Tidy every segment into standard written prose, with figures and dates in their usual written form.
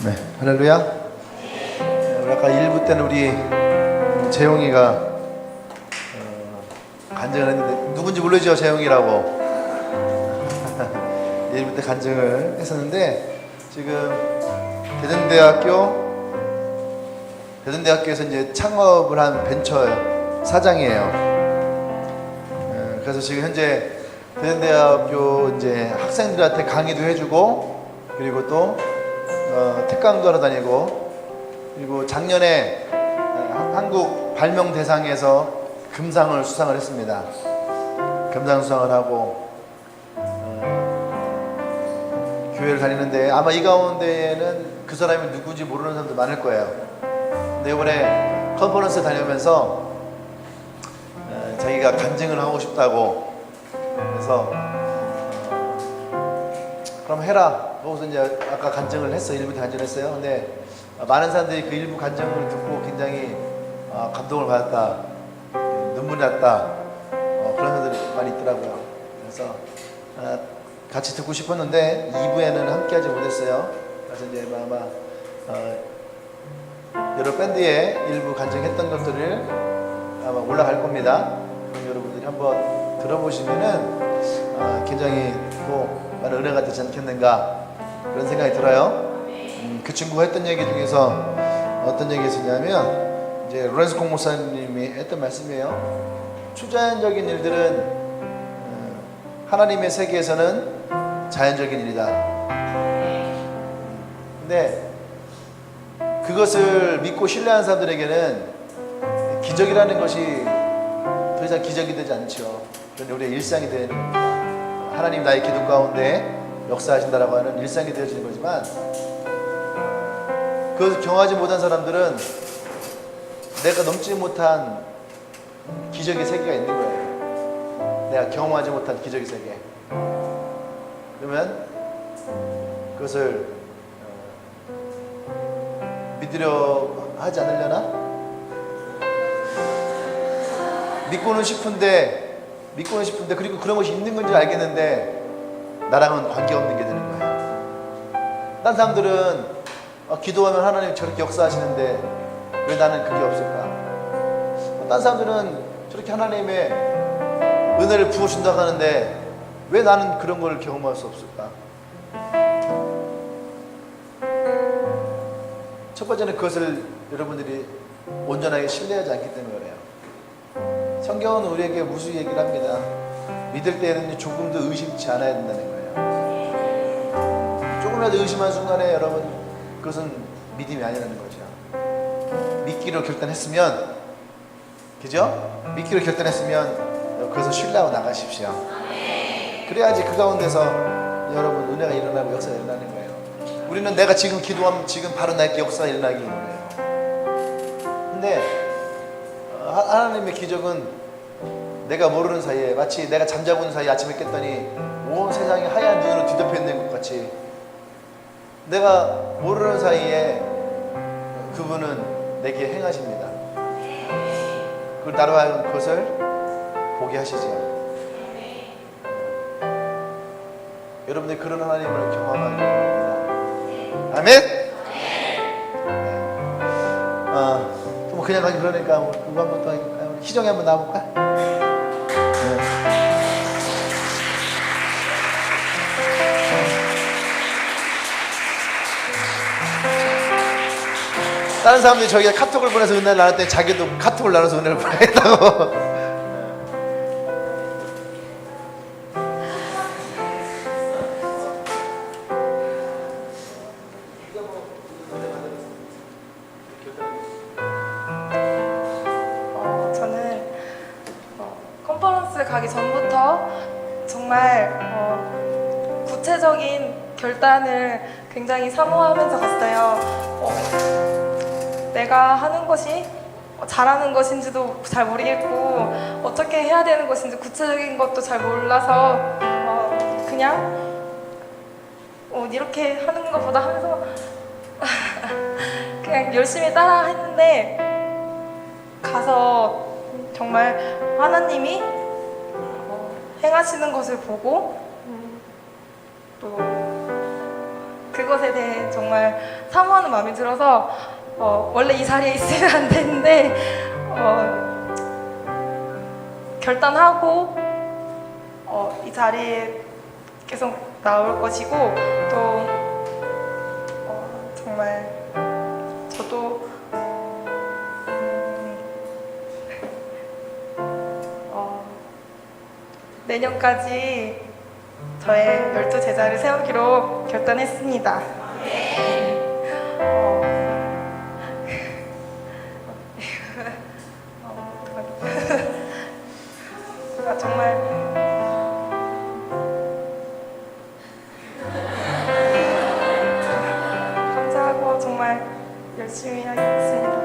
네, 할렐루야. 우리 아까 1부 때는 우리 재용이가 간증을 했는데 누군지 모르죠? 재용이라고. 1부 때 간증을 했었는데 지금 대전대학교에서 이제 창업을 한 벤처 사장이에요. 그래서 지금 현재 대전대학교 이제 학생들한테 강의도 해주고 그리고 또 특강도 하러 다니고 그리고 작년에 한국 발명대상에서 금상을 수상을 했습니다. 금상 수상을 하고 교회를 다니는데 아마 이 가운데에는 그 사람이 누구인지 모르는 사람도 많을 거예요. 근데 이번에 컨퍼런스 다니면서 자기가 간증을 하고 싶다고 그래서 그럼 해라. 거기서 이제 아까 간증을 했어요. 일부 간증을 했어요. 근데 많은 사람들이 그 일부 간증을 듣고 굉장히 감동을 받았다, 눈물이 났다, 그런 사람들이 많이 있더라고요. 그래서 같이 듣고 싶었는데 2부에는 함께하지 못했어요. 그래서 이제 아마 여러 밴드에 일부 간증했던 것들을 아마 올라갈 겁니다. 그럼 여러분들이 한번 들어보시면은 굉장히 또 많은 은혜가 되지 않겠는가 그런 생각이 들어요. 그 친구가 했던 얘기 중에서 어떤 얘기 했었냐면 이제 로렌스 콩 목사님이 했던 말씀이에요. 초자연적인 일들은 하나님의 세계에서는 자연적인 일이다. 근데 그것을 믿고 신뢰하는 사람들에게는 기적이라는 것이 더 이상 기적이 되지 않죠. 그런데 우리의 일상이 되는 겁니다. 하나님 나의 기도 가운데 역사하신다라고 하는 일상이 되어지는 거지만 그것을 경험하지 못한 사람들은 내가 넘지 못한 기적의 세계가 있는 거예요. 내가 경험하지 못한 기적의 세계. 그러면 그것을 믿으려 하지 않으려나? 믿고는 싶은데 그리고 그런 것이 있는 건지 알겠는데 나랑은 관계없는 게 되는 거예요. 다른 사람들은 기도하면 하나님 저렇게 역사하시는데 왜 나는 그게 없을까? 다른 사람들은 저렇게 하나님의 은혜를 부어준다고 하는데 왜 나는 그런 걸 경험할 수 없을까? 첫 번째는 그것을 여러분들이 온전하게 신뢰하지 않기 때문에 그래요. 성경은 우리에게 무슨 얘기를 합니다. 믿을 때에는 조금도 의심치 않아야 된다는 거예요. 조금이라도 의심한 순간에 여러분 그것은 믿음이 아니라는 거죠. 믿기로 결단했으면, 그죠? 믿기로 결단했으면 그것을 신뢰하고 나가십시오. 그래야지 그 가운데서 여러분 은혜가 일어나고 역사가 일어나는 거예요. 우리는 내가 지금 기도하면 지금 바로 나에게 역사가 일어나기 원해요. 근데 하나님의 기적은 내가 모르는 사이에 마치 내가 잠자고 있는 사이에 아침에 깼더니 온 세상이 하얀 눈으로 뒤덮여 있는 것 같이 내가 모르는 사이에 그분은 내게 행하십니다. 그리고 나로 하여금 그것을 보게 하시죠. 여러분들이 그런 하나님을 경험하기 원합니다. 아멘? 뭐 그냥 가기 그러니까 누구 한번 또 희정이 한번 나와볼까? 다른 사람들이 저에게 카톡을 보내서 은혜를 나눴더니 자기도 카톡을 나눠서 은혜를 보내겠다고. 저는 컨퍼런스 가기 전부터 정말 구체적인 결단을 굉장히 사모하면서 갔어요. 내가 하는 것이 잘하는 것인지도 잘 모르겠고 어떻게 해야 되는 것인지 구체적인 것도 잘 몰라서 그냥 이렇게 하는 것보다 하면서 그냥 열심히 따라 했는데 가서 정말 하나님이 행하시는 것을 보고 또 그것에 대해 정말 사모하는 마음이 들어서 원래 이 자리에 있으면 안 되는데 결단하고 이 자리에 계속 나올 것이고 또 정말 저도 내년까지 저의 12제자를 세우기로 결단했습니다. 정말 감사하고 정말 열심히 하겠습니다.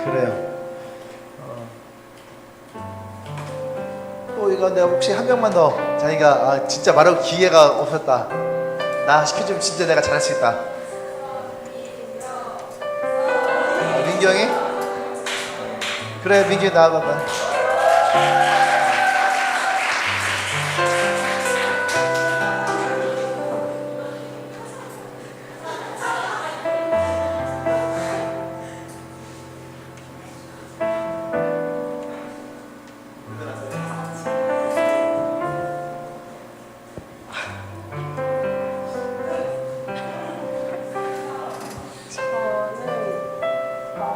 그래요. 또 이거 내가 혹시 한 명만 더 자기가 진짜 말하고 기회가 없었다. 나 시켜주면 진짜 내가 잘할 수 있다. 민기 형이? 그래 민기 나와봐봐.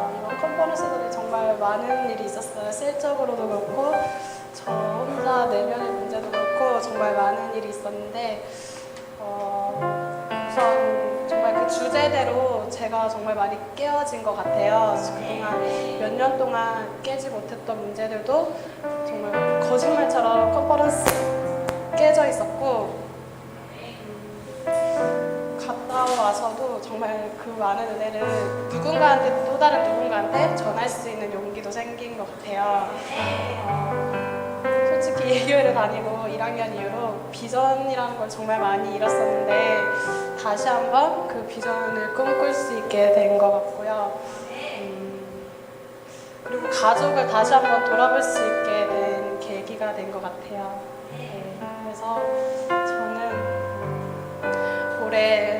이번 컨퍼런스들이 정말 많은 일이 있었어요. 실적으로도 그렇고 저 혼자 내면의 문제도 그렇고 정말 많은 일이 있었는데 우선 정말 그 주제대로 제가 정말 많이 깨어진 것 같아요. 그동안 몇 년 동안 깨지 못했던 문제들도 정말 거짓말처럼 컨퍼런스 깨져 있었고 갔다 와서도 정말 그 많은 은혜를 누군가한테 또 다른 누군가한테 전할 수 있는 용기도 생긴 것 같아요. 솔직히 예교회를 다니고 1학년 이후로 비전이라는 걸 정말 많이 잃었었는데 다시 한번 그 비전을 꿈꿀 수 있게 된 것 같고요. 그리고 가족을 다시 한번 돌아볼 수 있게 된 계기가 된 것 같아요. 네, 그래서 저는 올해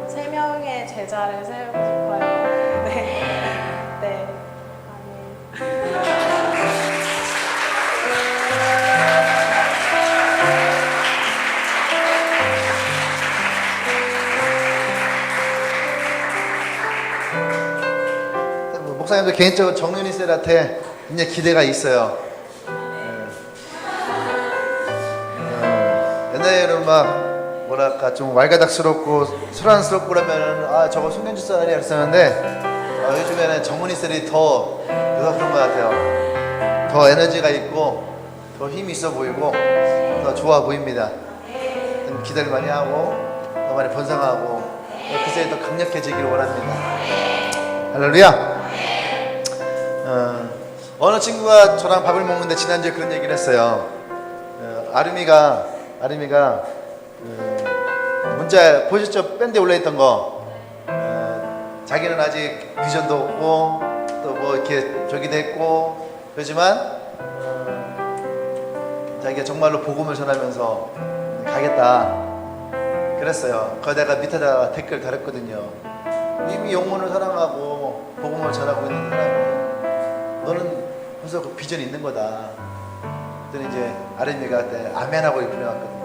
3명의 제자를 세우고 싶어요. 네. 네. 목사님도 개인적으로 정윤이 쌤한테 굉장히 기대가 있어요. 옛날에는 막 뭐랄까 좀 왈가닥스럽고 소란스럽고 그러면 저거 송현주 쌀이야 그랬었는데 요즘에는 정문희 쌀이 더 그런 것 같아요. 더 에너지가 있고 더 힘이 있어 보이고 더 좋아 보입니다. 좀 기대를 많이 하고 더 많이 번성하고 그 쌀이 더 강력해지기를 원합니다. 할렐루야. 어느 친구가 저랑 밥을 먹는데 지난주에 그런 얘기를 했어요. 아름이가 문자 보셨죠? 밴드에 올라있던 거. 자기는 아직 비전도 없고 또 뭐 이렇게 저기도 했고 그러지만 자기가 정말로 복음을 전하면서 가겠다 그랬어요. 거기다가 밑에다가 댓글 달았거든요. 이미 영혼을 사랑하고 복음을 전하고 있는 사람이 너는 벌써 그 비전이 있는 거다. 그랬더니 이제 아름이가 그때 아멘하고 보내왔거든요.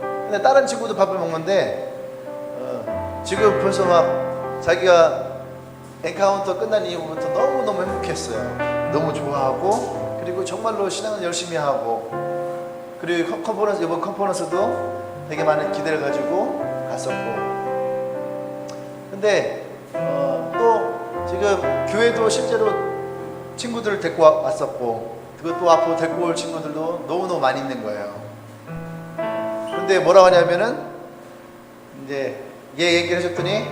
근데 다른 친구도 밥을 먹는데 지금 벌써 막 자기가 엔카운터 끝난 이후부터 너무너무 행복했어요. 너무 좋아하고 그리고 정말로 신앙을 열심히 하고 그리고 이번 컨퍼런스도 되게 많은 기대를 가지고 갔었고 근데 또 지금 교회도 실제로 친구들을 데리고 왔었고 그것도 앞으로 데리고 올 친구들도 너무너무 많이 있는 거예요. 근데 뭐라고 하냐면은 이제 얘 얘기를 해줬더니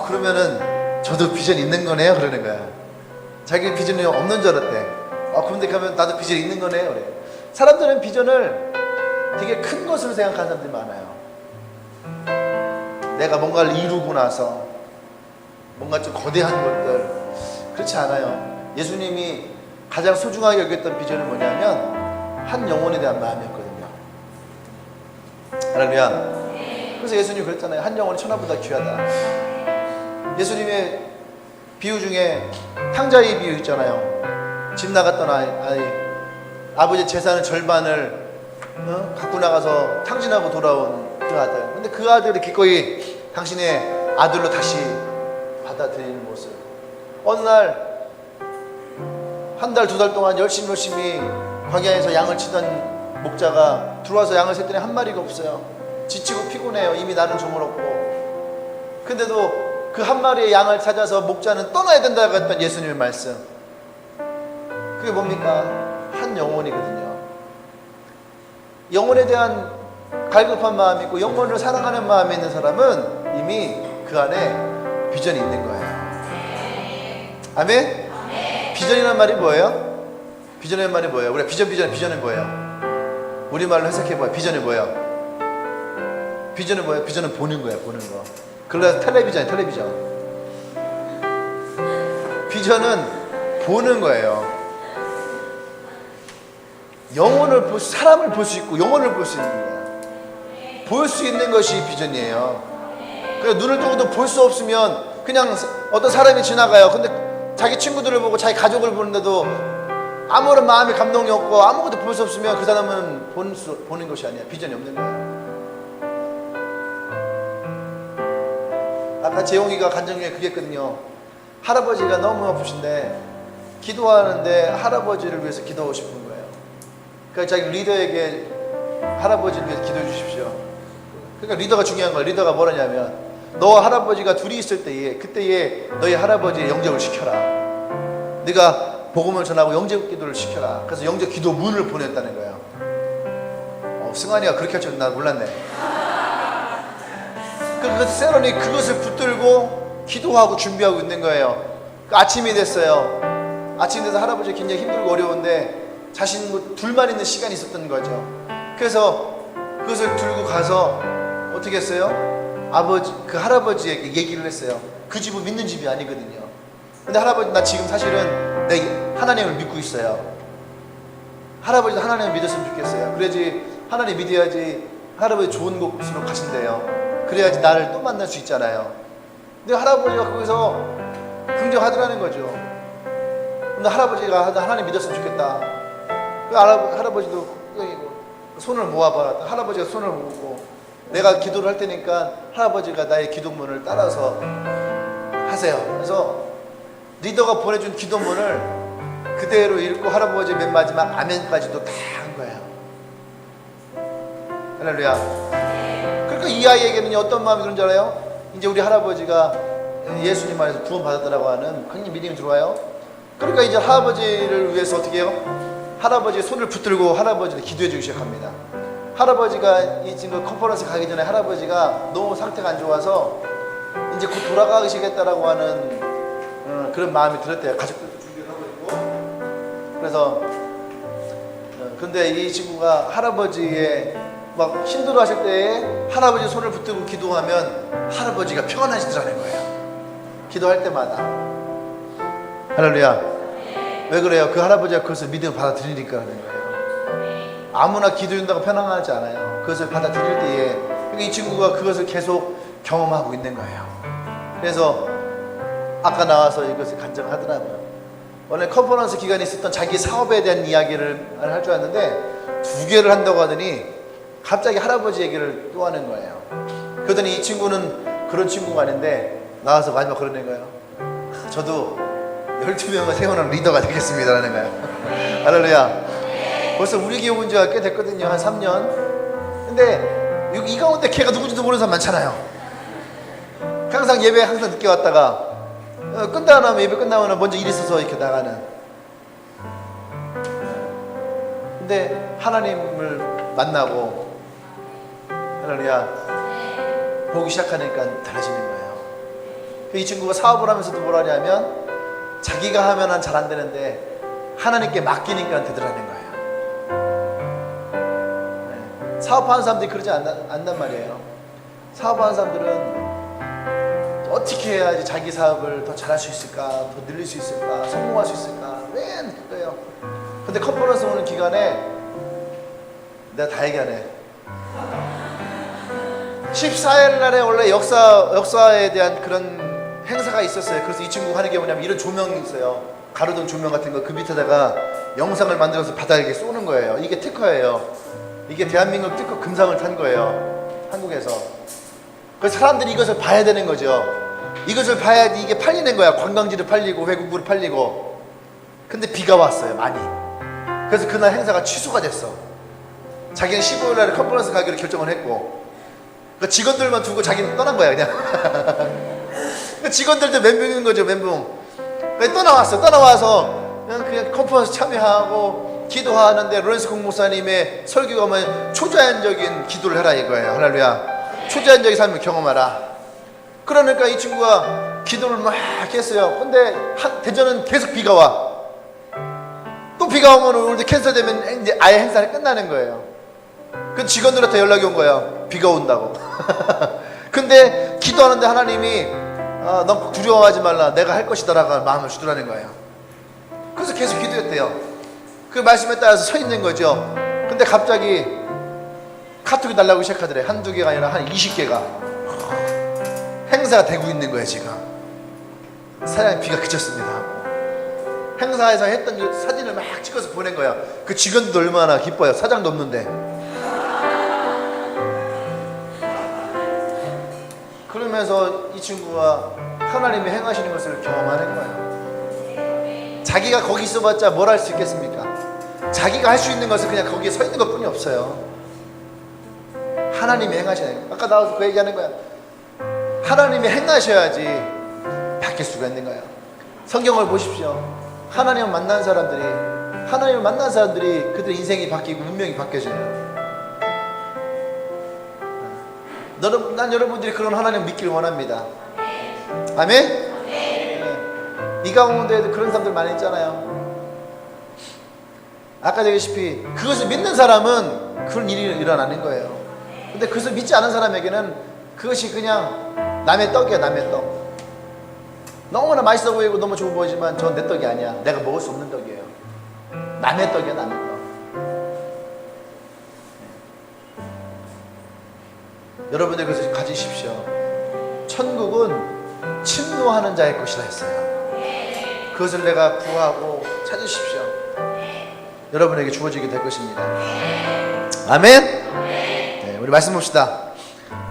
그러면은 저도 비전 있는 거네요 그러는 거야. 자기 비전이 없는 줄 알았대. 그런데 가면 나도 비전이 있는 거네요 그래. 사람들은 비전을 되게 큰 것으로 생각하는 사람들이 많아요. 내가 뭔가를 이루고 나서 뭔가 좀 거대한 것들 그렇지 않아요. 예수님이 가장 소중하게 여겼던 비전은 뭐냐면 한 영혼에 대한 마음이었거든요. 할렐루야. 그래서 예수님이 그랬잖아요. 한 영혼이 천하보다 귀하다. 예수님의 비유 중에 탕자의 비유 있잖아요. 집 나갔던 아이 아버지 재산의 절반을 갖고 나가서 탕진하고 돌아온 그 아들. 근데 그 아들이 기꺼이 당신의 아들로 다시 받아들이는 모습. 어느 날 한 달, 두 달 동안 열심히 광야에서 양을 치던 목자가 들어와서 양을 샜더니 한 마리가 없어요. 지치고 피곤해요. 이미 날은 저물었고. 근데도 그 한 마리의 양을 찾아서 목자는 떠나야 된다고 했던 예수님의 말씀. 그게 뭡니까? 한 영혼이거든요. 영혼에 대한 갈급한 마음이 있고 영혼을 사랑하는 마음이 있는 사람은 이미 그 안에 비전이 있는 거예요. 아멘? 비전이라는 말이 뭐예요? 비전이라는 말이 뭐예요? 우리가 비전은 뭐예요? 우리말로 해석해봐요. 비전이 뭐예요? 비전은 뭐예요? 비전은 보는 거예요. 보는 거. 그래서 텔레비전. 비전은 보는 거예요. 영혼을 사람을 볼 수 있고 영혼을 볼 수 있는 거예요. 볼 수 있는 것이 비전이에요. 그러니까 눈을 뜨고도 볼 수 없으면 그냥 어떤 사람이 지나가요. 근데 자기 친구들을 보고 자기 가족을 보는데도 아무런 마음의 감동이 없고 아무것도 볼 수 없으면 그 사람은 보는 것이 아니야. 비전이 없는 거예요. 아까 재용이가 간증 중에 그게 있거든요. 할아버지가 너무 아프신데 기도하는데 할아버지를 위해서 기도하고 싶은 거예요. 그러니까 자기 리더에게 할아버지를 위해서 기도해 주십시오. 그러니까 리더가 중요한 거예요. 리더가 뭐라냐면 너와 할아버지가 둘이 있을 때에 그때에 너희 할아버지의 영접을 시켜라. 네가 복음을 전하고 영접 기도를 시켜라. 그래서 영접 기도 문을 보냈다는 거예요. 승환이가 그렇게 할 줄 난 몰랐네. 그 세론이 그것을 붙들고 기도하고 준비하고 있는 거예요. 아침이 됐어요. 아침이 돼서 할아버지 굉장히 힘들고 어려운데 자신 둘만 있는 시간이 있었던 거죠. 그래서 그것을 들고 가서 어떻게 했어요? 그 할아버지에게 얘기를 했어요. 그 집은 믿는 집이 아니거든요. 근데 할아버지 나 지금 사실은 내 하나님을 믿고 있어요. 할아버지도 하나님을 믿었으면 좋겠어요. 그래야지 하나님 믿어야지 할아버지 좋은 곳으로 가신대요. 그래야지 나를 또 만날 수 있잖아요. 근데 할아버지가 거기서 긍정하더라는 거죠. 근데 할아버지가 하나님 믿었으면 좋겠다. 그 할아버지도 손을 모아봐. 할아버지가 손을 모으고 내가 기도를 할 테니까 할아버지가 나의 기도문을 따라서 하세요. 그래서 리더가 보내준 기도문을 그대로 읽고 할아버지 맨 마지막 아멘까지도 다 한 거예요. 할렐루야. 그러니까 이 아이에게는 어떤 마음이 드는 줄 알아요? 이제 우리 할아버지가 예수님 안에서 구원받았다라고 하는 굉장히 믿음이 들어와요. 그러니까 이제 할아버지를 위해서 어떻게 해요? 할아버지의 손을 붙들고 할아버지를 기도해 주기 시작합니다. 할아버지가 이 친구 컨퍼런스 가기 전에 할아버지가 너무 상태가 안 좋아서 이제 곧 돌아가시겠다라고 하는 그런 마음이 들었대요. 가족들도 준비를 하고 있고. 그래서 근데 이 친구가 할아버지의 막 힘들어 하실 때에 할아버지 손을 붙들고 기도하면 할아버지가 평안하시더라는 거예요. 기도할 때마다. 할렐루야. 왜 그래요? 그 할아버지가 그것을 믿음을 받아들이니까 그런 거예요. 아무나 기도한다고 편안하지 않아요. 그것을 받아들일 때에 이 친구가 그것을 계속 경험하고 있는 거예요. 그래서 아까 나와서 이것을 간증하더라고요. 원래 컨퍼런스 기간에 있었던 자기 사업에 대한 이야기를 할 줄 알았는데 2개를 한다고 하더니 갑자기 할아버지 얘기를 또 하는 거예요. 그러더니 이 친구는 그런 친구가 아닌데 나와서 마지막 그러는 거예요. 저도 12명을 세우는 리더가 되겠습니다라는 거예요. 할렐루야. 벌써 우리 교회 온 지가 꽤 됐거든요. 한 3년. 근데 이 가운데 걔가 누군지도 모르는 사람 많잖아요. 항상 예배 항상 늦게 왔다가 끝나고 나면 예배 끝나고 나면 먼저 일 있어서 이렇게 나가는. 근데 하나님을 만나고 할렐루야 보기 시작하니까 달라지는 거예요. 이 친구가 사업을 하면서도 뭘 하냐면 자기가 하면 잘 안 되는데 하나님께 맡기니까 되더라는 거예요. 네. 사업하는 사람들이 그러지 않단 말이에요. 사업하는 사람들은 어떻게 해야지 자기 사업을 더 잘할 수 있을까, 더 늘릴 수 있을까, 성공할 수 있을까 맨 그거예요. 근데 컨퍼런스 오는 기간에 내가 다 얘기하네. 14일 날에 원래 역사에 대한 그런 행사가 있었어요. 그래서 이 친구가 하는 게 뭐냐면 이런 조명이 있어요. 가로등 조명 같은 거, 그 밑에다가 영상을 만들어서 바닥에 쏘는 거예요. 이게 특허예요. 이게 대한민국 특허 금상을 탄 거예요. 한국에서. 그래서 사람들이 이것을 봐야 되는 거죠. 이것을 봐야지 이게 팔리는 거야. 관광지로 팔리고 외국으로 팔리고. 근데 비가 왔어요, 많이. 그래서 그날 행사가 취소가 됐어. 자기는 15일 날에 컨퍼런스 가기로 결정을 했고, 그 직원들만 두고 자기는 떠난 거야, 그냥. 그 직원들도 멘붕인 거죠, 멘붕. 떠나와서 그냥 컨퍼런스 참여하고 기도하는데 로렌스 콩 목사님의 설교가 뭐 초자연적인 기도를 해라 이거예요. 할렐루야. 초자연적인 삶을 경험하라. 그러니까 이 친구가 기도를 막 했어요. 근데 대전은 계속 비가 와. 또 비가 오면 오늘 캔슬되면 이제 아예 행사를 끝나는 거예요. 그 직원들한테 연락이 온 거예요. 비가 온다고. 근데 기도하는데 하나님이 넌 두려워하지 말라. 내가 할 것이다라고 마음을 주더라는 거예요. 그래서 계속 기도했대요. 그 말씀에 따라서 서 있는 거죠. 근데 갑자기 카톡이 날라오기 시작하더래. 한두 개가 아니라 한 20개가 행사가 되고 있는 거예요. 지금 사장님 비가 그쳤습니다. 행사에서 했던 사진을 막 찍어서 보낸 거야. 그 직원도 얼마나 기뻐요. 사장도 없는데. 그러면서 이 친구가 하나님이 행하시는 것을 경험하는 거예요. 자기가 거기 있어봤자 뭘 할 수 있겠습니까? 자기가 할 수 있는 것은 그냥 거기에 서 있는 것뿐이 없어요. 하나님이 행하시는 거예요. 아까 나와서 그 얘기하는 거야. 하나님이 행하셔야지 바뀔 수가 있는 거예요. 성경을 보십시오. 하나님을 만난 사람들이 그들의 인생이 바뀌고 운명이 바뀌어져요. 난 여러분들이 그런 하나님을 믿기를 원합니다. 아멘? 네. 이 가운데에도 그런 사람들 많이 있잖아요. 아까 얘기했다시피 그것을 믿는 사람은 그런 일이 일어나는 거예요. 근데 그것을 믿지 않은 사람에게는 그것이 그냥 남의 떡이야. 남의 떡. 너무나 맛있어 보이고 너무 좋아 보이지만 전 내 떡이 아니야. 내가 먹을 수 없는 떡이에요. 남의 떡이야. 남의 떡. 여러분들 그것을 가지십시오. 천국은 침노하는 자의 것이라 했어요. 그것을 내가 구하고 찾으십시오. 여러분에게 주어지게 될 것입니다. 아멘? 네, 우리 말씀 봅시다.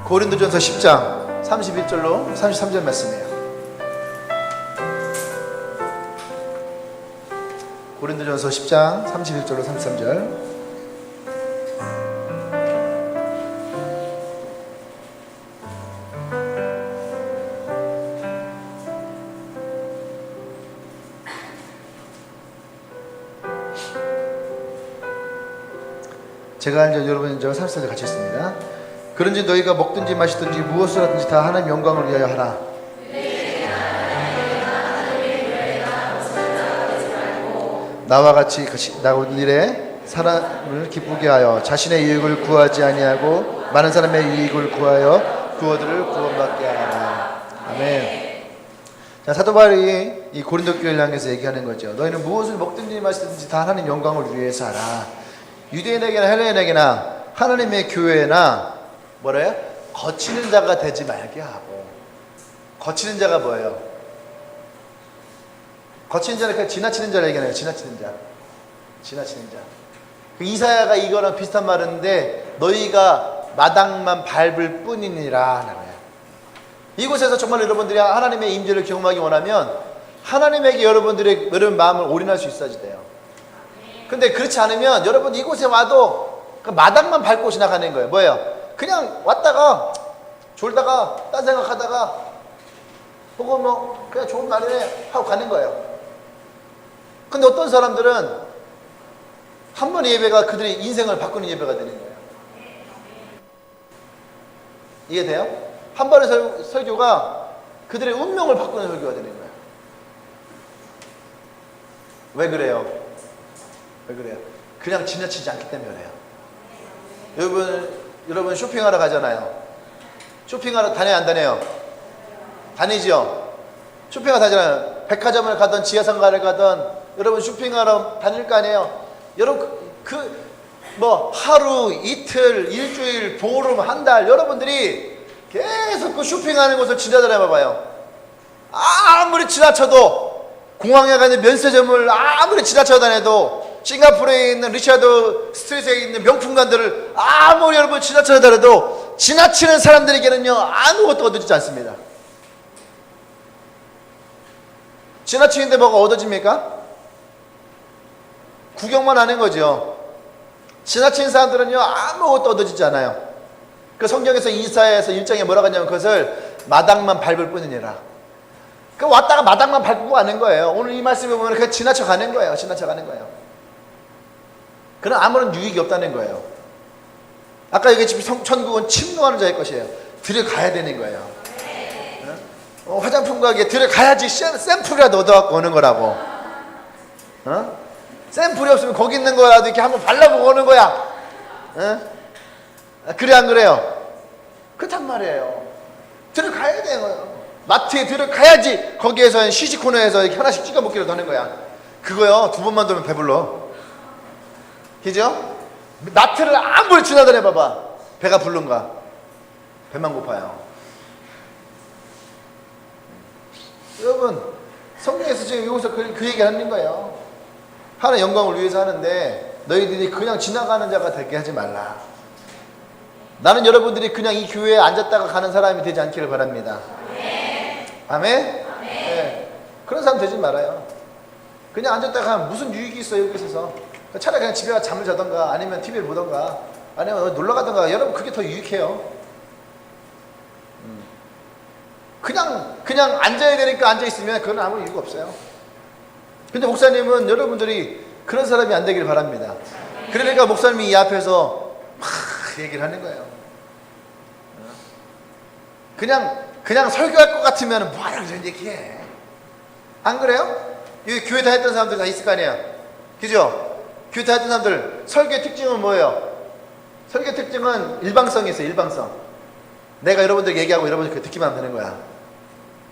고린도전서 10장 31절로 33절 말씀이에요. 고린도전서 10장 31절로 33절. 제가 알죠. 여러분 저와 30절 같이 했습니다. 그런지 너희가 먹든지 마시든지 무엇을 하든지 다 하나님 영광을 위하여 하라. 나와 같이 나온 일에 사람을 기쁘게 하여 자신의 이익을 구하지 아니하고 많은 사람의 이익을 구하여 그들을 구원받게 하라. 아멘. 자, 사도 바울이 이 고린도 교회를 향해서 얘기하는 거죠. 너희는 무엇을 먹든지 마시든지 다 하나님 영광을 위해서 하라. 유대인에게나 헬레인에게나 하나님의 교회나 뭐래요? 거치는 자가 되지 말게 하고. 거치는 자가 뭐예요? 거치는 자는 그냥 지나치는 자를 얘기하네요. 지나치는 자. 지나치는 자. 그 이사야가 이거랑 비슷한 말인데 너희가 마당만 밟을 뿐이니라. 이곳에서 정말 여러분들이 하나님의 임재를 경험하기 원하면 하나님에게 여러분들의 마음을 올인할 수 있어야 돼요. 근데 그렇지 않으면 여러분 이곳에 와도 그 마당만 밟고 지나가는 거예요. 뭐예요? 그냥 왔다가 졸다가 딴 생각하다가 혹은 뭐 그냥 좋은 날이네 하고 가는 거예요. 근데 어떤 사람들은 한 번의 예배가 그들의 인생을 바꾸는 예배가 되는 거예요. 이해돼요? 한 번의 설교가 그들의 운명을 바꾸는 설교가 되는 거예요. 왜 그래요? 왜 그래요? 그냥 지나치지 않기 때문에 그래요. 여러분 쇼핑하러 가잖아요. 쇼핑하러 다녀요, 안 다녀요? 다니죠? 쇼핑하러 다니잖아요. 백화점을 가든 지하상가를 가든 여러분 쇼핑하러 다닐 거 아니에요. 여러분 뭐 하루, 이틀, 일주일, 보름, 한 달 여러분들이 계속 그 쇼핑하는 곳을 지나다녀 봐봐요. 아무리 지나쳐도 공항에 가는 면세점을 아무리 지나쳐 다녀도 싱가포르에 있는 리차드 스트리트에 있는 명품관들을 아무리 여러분 지나쳐 다녀도 지나치는 사람들에게는요 아무것도 얻어지지 않습니다. 지나치는데 뭐가 얻어집니까? 구경만 하는 거죠. 지나친 사람들은요 아무것도 얻어지지 않아요. 그 성경에서 이사야에서 1장에 뭐라고 하냐면 그것을 마당만 밟을 뿐이니라. 그 왔다가 마당만 밟고 가는 거예요. 오늘 이 말씀을 보면 그냥 지나쳐 가는 거예요. 지나쳐 가는 거예요. 그런 아무런 유익이 없다는 거예요. 아까 얘기했지만 천국은 침노하는 자의 것이에요. 들어가야 되는 거예요. 화장품 가게에 들어가야지 샘플이라도 얻어갖고 오는 거라고. 샘플이 없으면 거기 있는 거라도 이렇게 한번 발라보고 오는 거야. 그래 안 그래요? 그렇단 말이에요. 들어가야 돼요. 마트에 들어가야지 거기에서 시식 코너에서 이렇게 하나씩 찍어 먹기로 하는 거야. 그거요 2번만 돌면 배불러. 그죠? 마트를 아무리 지나다녀 봐봐. 배가 부른가? 배만 고파요. 여러분 성경에서 지금 여기서 그 얘기를 하는 거예요. 하나의 영광을 위해서 하는데 너희들이 그냥 지나가는 자가 되게 하지 말라. 나는 여러분들이 그냥 이 교회에 앉았다가 가는 사람이 되지 않기를 바랍니다. 아멘? 네. 그런 사람 되지 말아요. 그냥 앉았다가 가면 무슨 유익이 있어요 여기 있어서. 차라리 그냥 집에 가서 잠을 자던가 아니면 TV를 보던가 아니면 놀러 가던가. 여러분 그게 더 유익해요. 그냥 앉아야 되니까 앉아있으면 그건 아무 이유가 없어요. 근데 목사님은 여러분들이 그런 사람이 안 되길 바랍니다. 그러니까 목사님이 이 앞에서 막 얘기를 하는 거예요. 그냥 설교할 것 같으면 뭐하라고 저런 얘기해. 안 그래요? 여기 교회 다녔던 사람들 다 있을 거 아니에요. 그죠? 교회 다녔던 사람들 설교의 특징은 뭐예요? 설교의 특징은 일방성이 있어요. 일방성. 내가 여러분들에게 얘기하고 여러분들 그 듣기만 하면 되는 거야.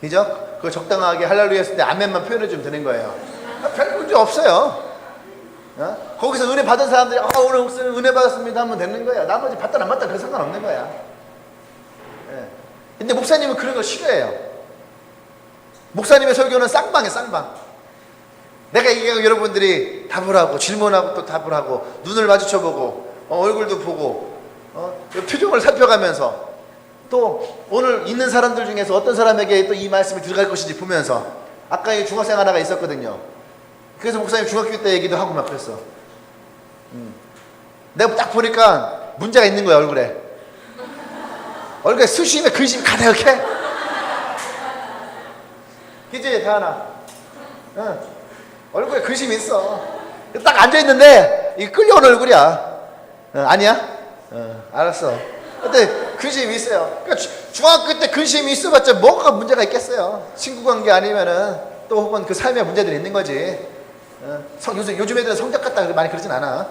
그죠? 그거 적당하게 할렐루야 했을 때 아멘만 표현해주면 되는 거예요. 별 문제 없어요. 거기서 은혜 받은 사람들이 오늘 목사님 은혜 받았습니다 하면 되는 거야. 나머지 받다 안 받다 그 상관없는 거야. 근데 목사님은 그런 걸 싫어해요. 목사님의 설교는 쌍방이에요. 쌍방. 내가 얘기하고 여러분들이 답을 하고 질문하고 또 답을 하고 눈을 마주쳐보고 얼굴도 보고 표정을 살펴가면서 또 오늘 있는 사람들 중에서 어떤 사람에게 또 이 말씀이 들어갈 것인지 보면서 아까 이 중학생 하나가 있었거든요. 그래서 목사님 중학교 때 얘기도 하고 막 그랬어. 내가 딱 보니까 문제가 있는 거야. 얼굴에 수심에 근심이 가득해. 그치 다하나? 얼굴에 근심이 있어. 딱 앉아있는데 이 끌려오는 얼굴이야. 아니야? 알았어. 근데 근심이 있어요. 그러니까 중학교 때 근심이 있어봤자 뭐가 문제가 있겠어요. 친구 관계 아니면은 또 혹은 그 삶에 문제들이 있는 거지. 요즘 애들은 성적 갖다가 많이 그러진 않아.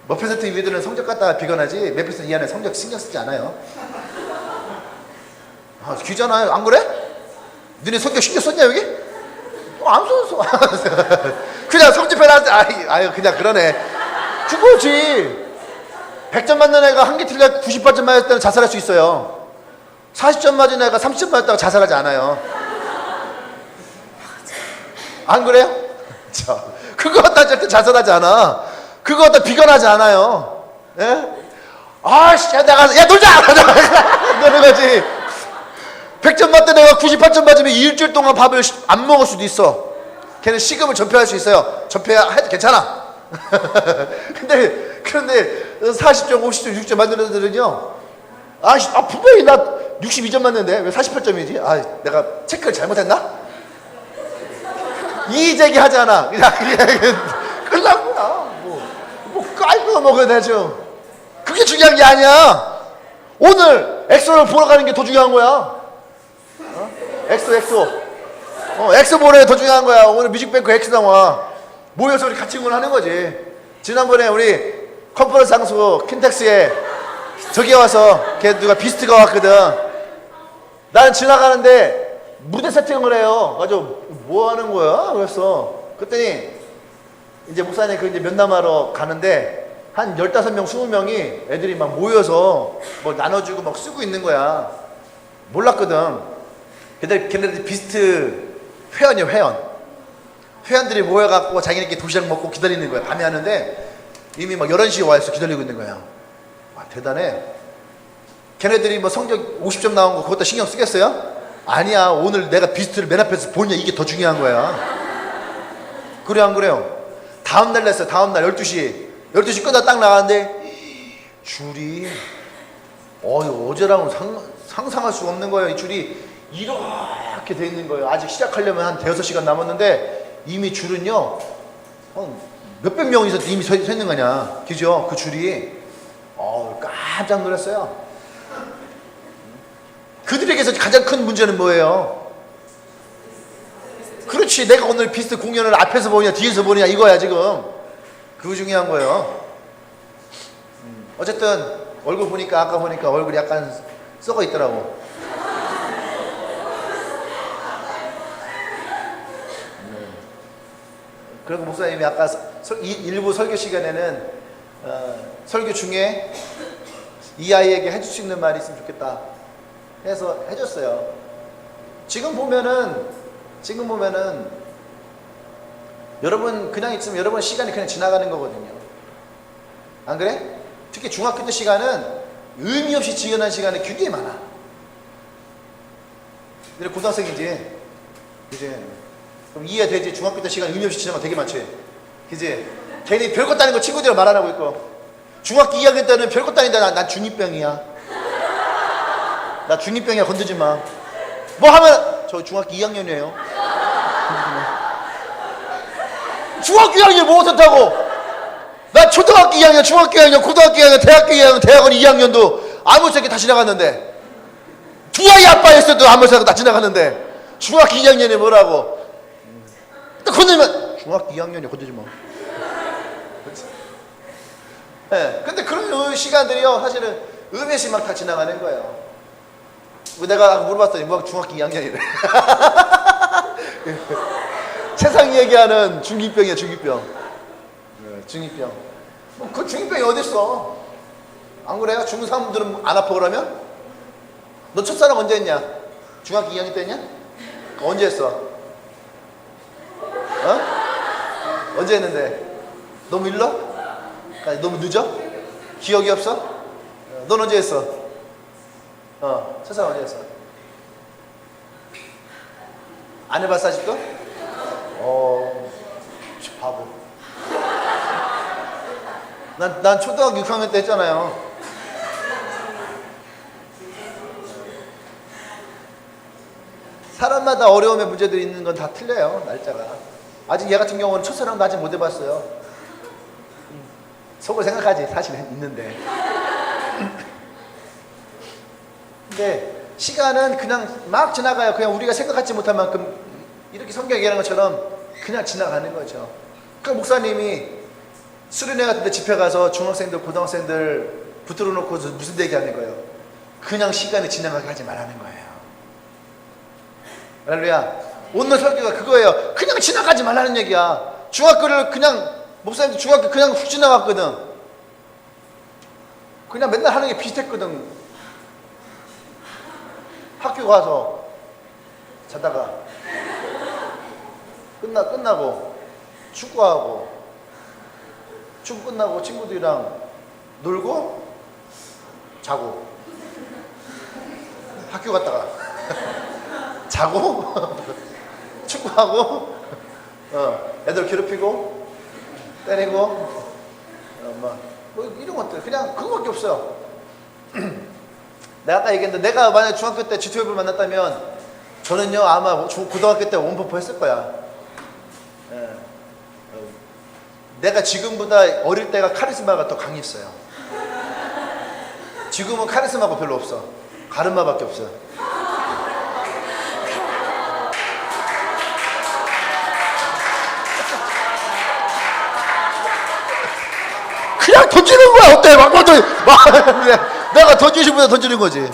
몇 퍼센트 위들은 성적 갖다가 비관하지 몇 퍼센트 이하는 성적 신경 쓰지 않아요. 귀잖아요. 안 그래? 너네 성적 신경 썼냐 여기? 안 썼어. 그냥 성적표 나한테 아유 그냥 그러네. 그거지. 100점 맞는 애가 한 개 틀려 98점 맞을 때는 자살할 수 있어요. 40점 맞은 애가 30점 맞았다고 자살하지 않아요. 안 그래요? 그거 갖다 절대 자살하지 않아. 그거 갖다 비관하지 않아요. 예? 아씨, 야 놀자! 그러는 거지. 100점 맞던 애가 98점 맞으면 일주일 동안 밥을 안 먹을 수도 있어. 걔는 식음을 전폐할 수 있어요. 전폐해도 괜찮아. 그런데 40점, 50점, 60점 맞는 애들은요. 분명히 나 62점 맞는데 왜 48점이지? 내가 체크를 잘못했나? 이의제기 하잖아. 그냥 끌란 거야. 뭐 깔고 먹어야 되죠. 그게 중요한 게 아니야. 오늘 엑소를 보러 가는 게 더 중요한 거야. 엑소. 엑소 보러 더 중요한 거야. 오늘 뮤직뱅크 엑소 나와. 모여서 우리 같이 응원하는 거지. 지난번에 우리 컨퍼런스 장소 킨텍스에 저기 와서 걔 누가 비스트가 왔거든. 나는 지나가는데 무대 세팅을 해요. 가지고 뭐 하는 거야? 그랬어. 그랬더니 이제 목사님 그 이제 면담하러 가는데 한 15명, 20명이 애들이 막 모여서 뭐 나눠주고 막 쓰고 있는 거야. 몰랐거든. 걔네들 비스트 회원이야, 회원. 회원들이 모여갖고 자기네끼리 도시락 먹고 기다리는 거야. 밤에 하는데 이미 막 11시에 와있어 기다리고 있는 거야. 와, 대단해. 걔네들이 뭐 성적 50점 나온 거 그것도 신경 쓰겠어요? 아니야. 오늘 내가 비스트를 맨 앞에서 보냐 이게 더 중요한 거야. 그래 안 그래요? 다음날 냈어요. 다음날 12시 끝나 딱 나가는데 줄이 어제랑은 상상할 수가 없는 거예요. 이 줄이 이렇게 돼 있는 거예요. 아직 시작하려면 한 5-6시간 남았는데 이미 줄은요 몇백 명이서 이미 서 있는 거냐. 그죠? 그 줄이 깜짝 놀랐어요. 그들에게서 가장 큰 문제는 뭐예요? 그렇지. 내가 오늘 비스트 공연을 앞에서 보느냐 뒤에서 보느냐 이거야 지금. 그거 중요한 거예요. 어쨌든 얼굴 보니까 아까 보니까 얼굴이 약간 썩어 있더라고. 그리고 목사님이 아까 일부 설교 시간에는 설교 중에 이 아이에게 해줄 수 있는 말이 있으면 좋겠다 해서 해줬어요. 지금 보면은 여러분 그냥 있으면 여러분 시간이 그냥 지나가는 거거든요. 안 그래? 특히 중학교 때 시간은 의미 없이 지연한 시간이 굉장히 많아. 근데 고등학생이지, 그지? 그럼 이해되지? 중학교 때 시간 의미 없이 지나면 되게 많지, 그지? 괜히 별것 다닌 거 친구들이랑 말 안 하고 있고. 중학교 2학년 때는 별것 다닌다. 난 중2병이야. 나 중2병이야. 건드지 마. 뭐 하면 저 중학교 2학년이에요. 중학교 2학년 뭐 어떻다고? 나 초등학교 2학년, 중학교 2학년, 고등학교 2학년, 대학교 2학년, 대학원 2학년도 아무렇지 다 지나갔는데, 두 아이 아빠였어도 아무렇지 다 지나갔는데 중학교 2학년이 뭐라고? 또 건드리면 중학교 2학년이 건드지 마. 네, 근데 그런 시간들이요 사실은 의미 없이 막 다 지나가는 거예요. 내가 물어봤더니 뭐 중학교 2학년이래. 세상 얘기하는 중2병이야, 중2병. 중2병. 그 중2병이 어딨어? 안 그래요? 중3들은 안 아파 그러면? 너 첫사랑 언제 했냐? 중학교 2학년 때 했냐? 언제 했어? 언제 했는데? 너무 일러? 너무 늦어? 기억이 없어? 넌 언제 했어? 첫사랑 언제 했어? 안 해봤어 아직도? 바보. 난 초등학교 6학년 때 했잖아요. 사람마다 어려움의 문제들이 있는 건 다 틀려요. 날짜가. 아직 얘 같은 경우는 첫사랑도 아직 못 해봤어요. 속을 생각하지. 사실은 있는데. 근데 시간은 그냥 막 지나가요. 그냥 우리가 생각하지 못할 만큼 이렇게 성경에 얘기하는 것처럼 그냥 지나가는 거죠. 그 목사님이 수련회 같은 데 집회 가서 중학생들, 고등학생들 붙들어 놓고 무슨 얘기하는 거예요? 그냥 시간이 지나가게 하지 말라는 거예요. 할렐루야. 오늘 설교가 그거예요. 그냥 지나가지 말라는 얘기야. 중학교를 그냥, 목사님도 중학교 그냥 훅 지나갔거든. 그냥 맨날 하는 게 비슷했거든. 학교 가서 자다가 끝나고 축구 끝나고 친구들이랑 놀고 자고 학교 갔다가 자고 축구하고 애들 괴롭히고 때리고 뭐 이런 것들 그냥 그거밖에 없어요. 내가 아까 얘기했는데 내가 만약 중학교 때 GTO를 만났다면 저는요 아마 고등학교 때 원포포 했을 거야. 내가 지금보다 어릴 때가 카리스마가 더 강했어요. 지금은 카리스마가 별로 없어. 가르마밖에 없어. 그냥 던지는 거야. 어때? 막 내가 던지고 싶으면 던지는 거지.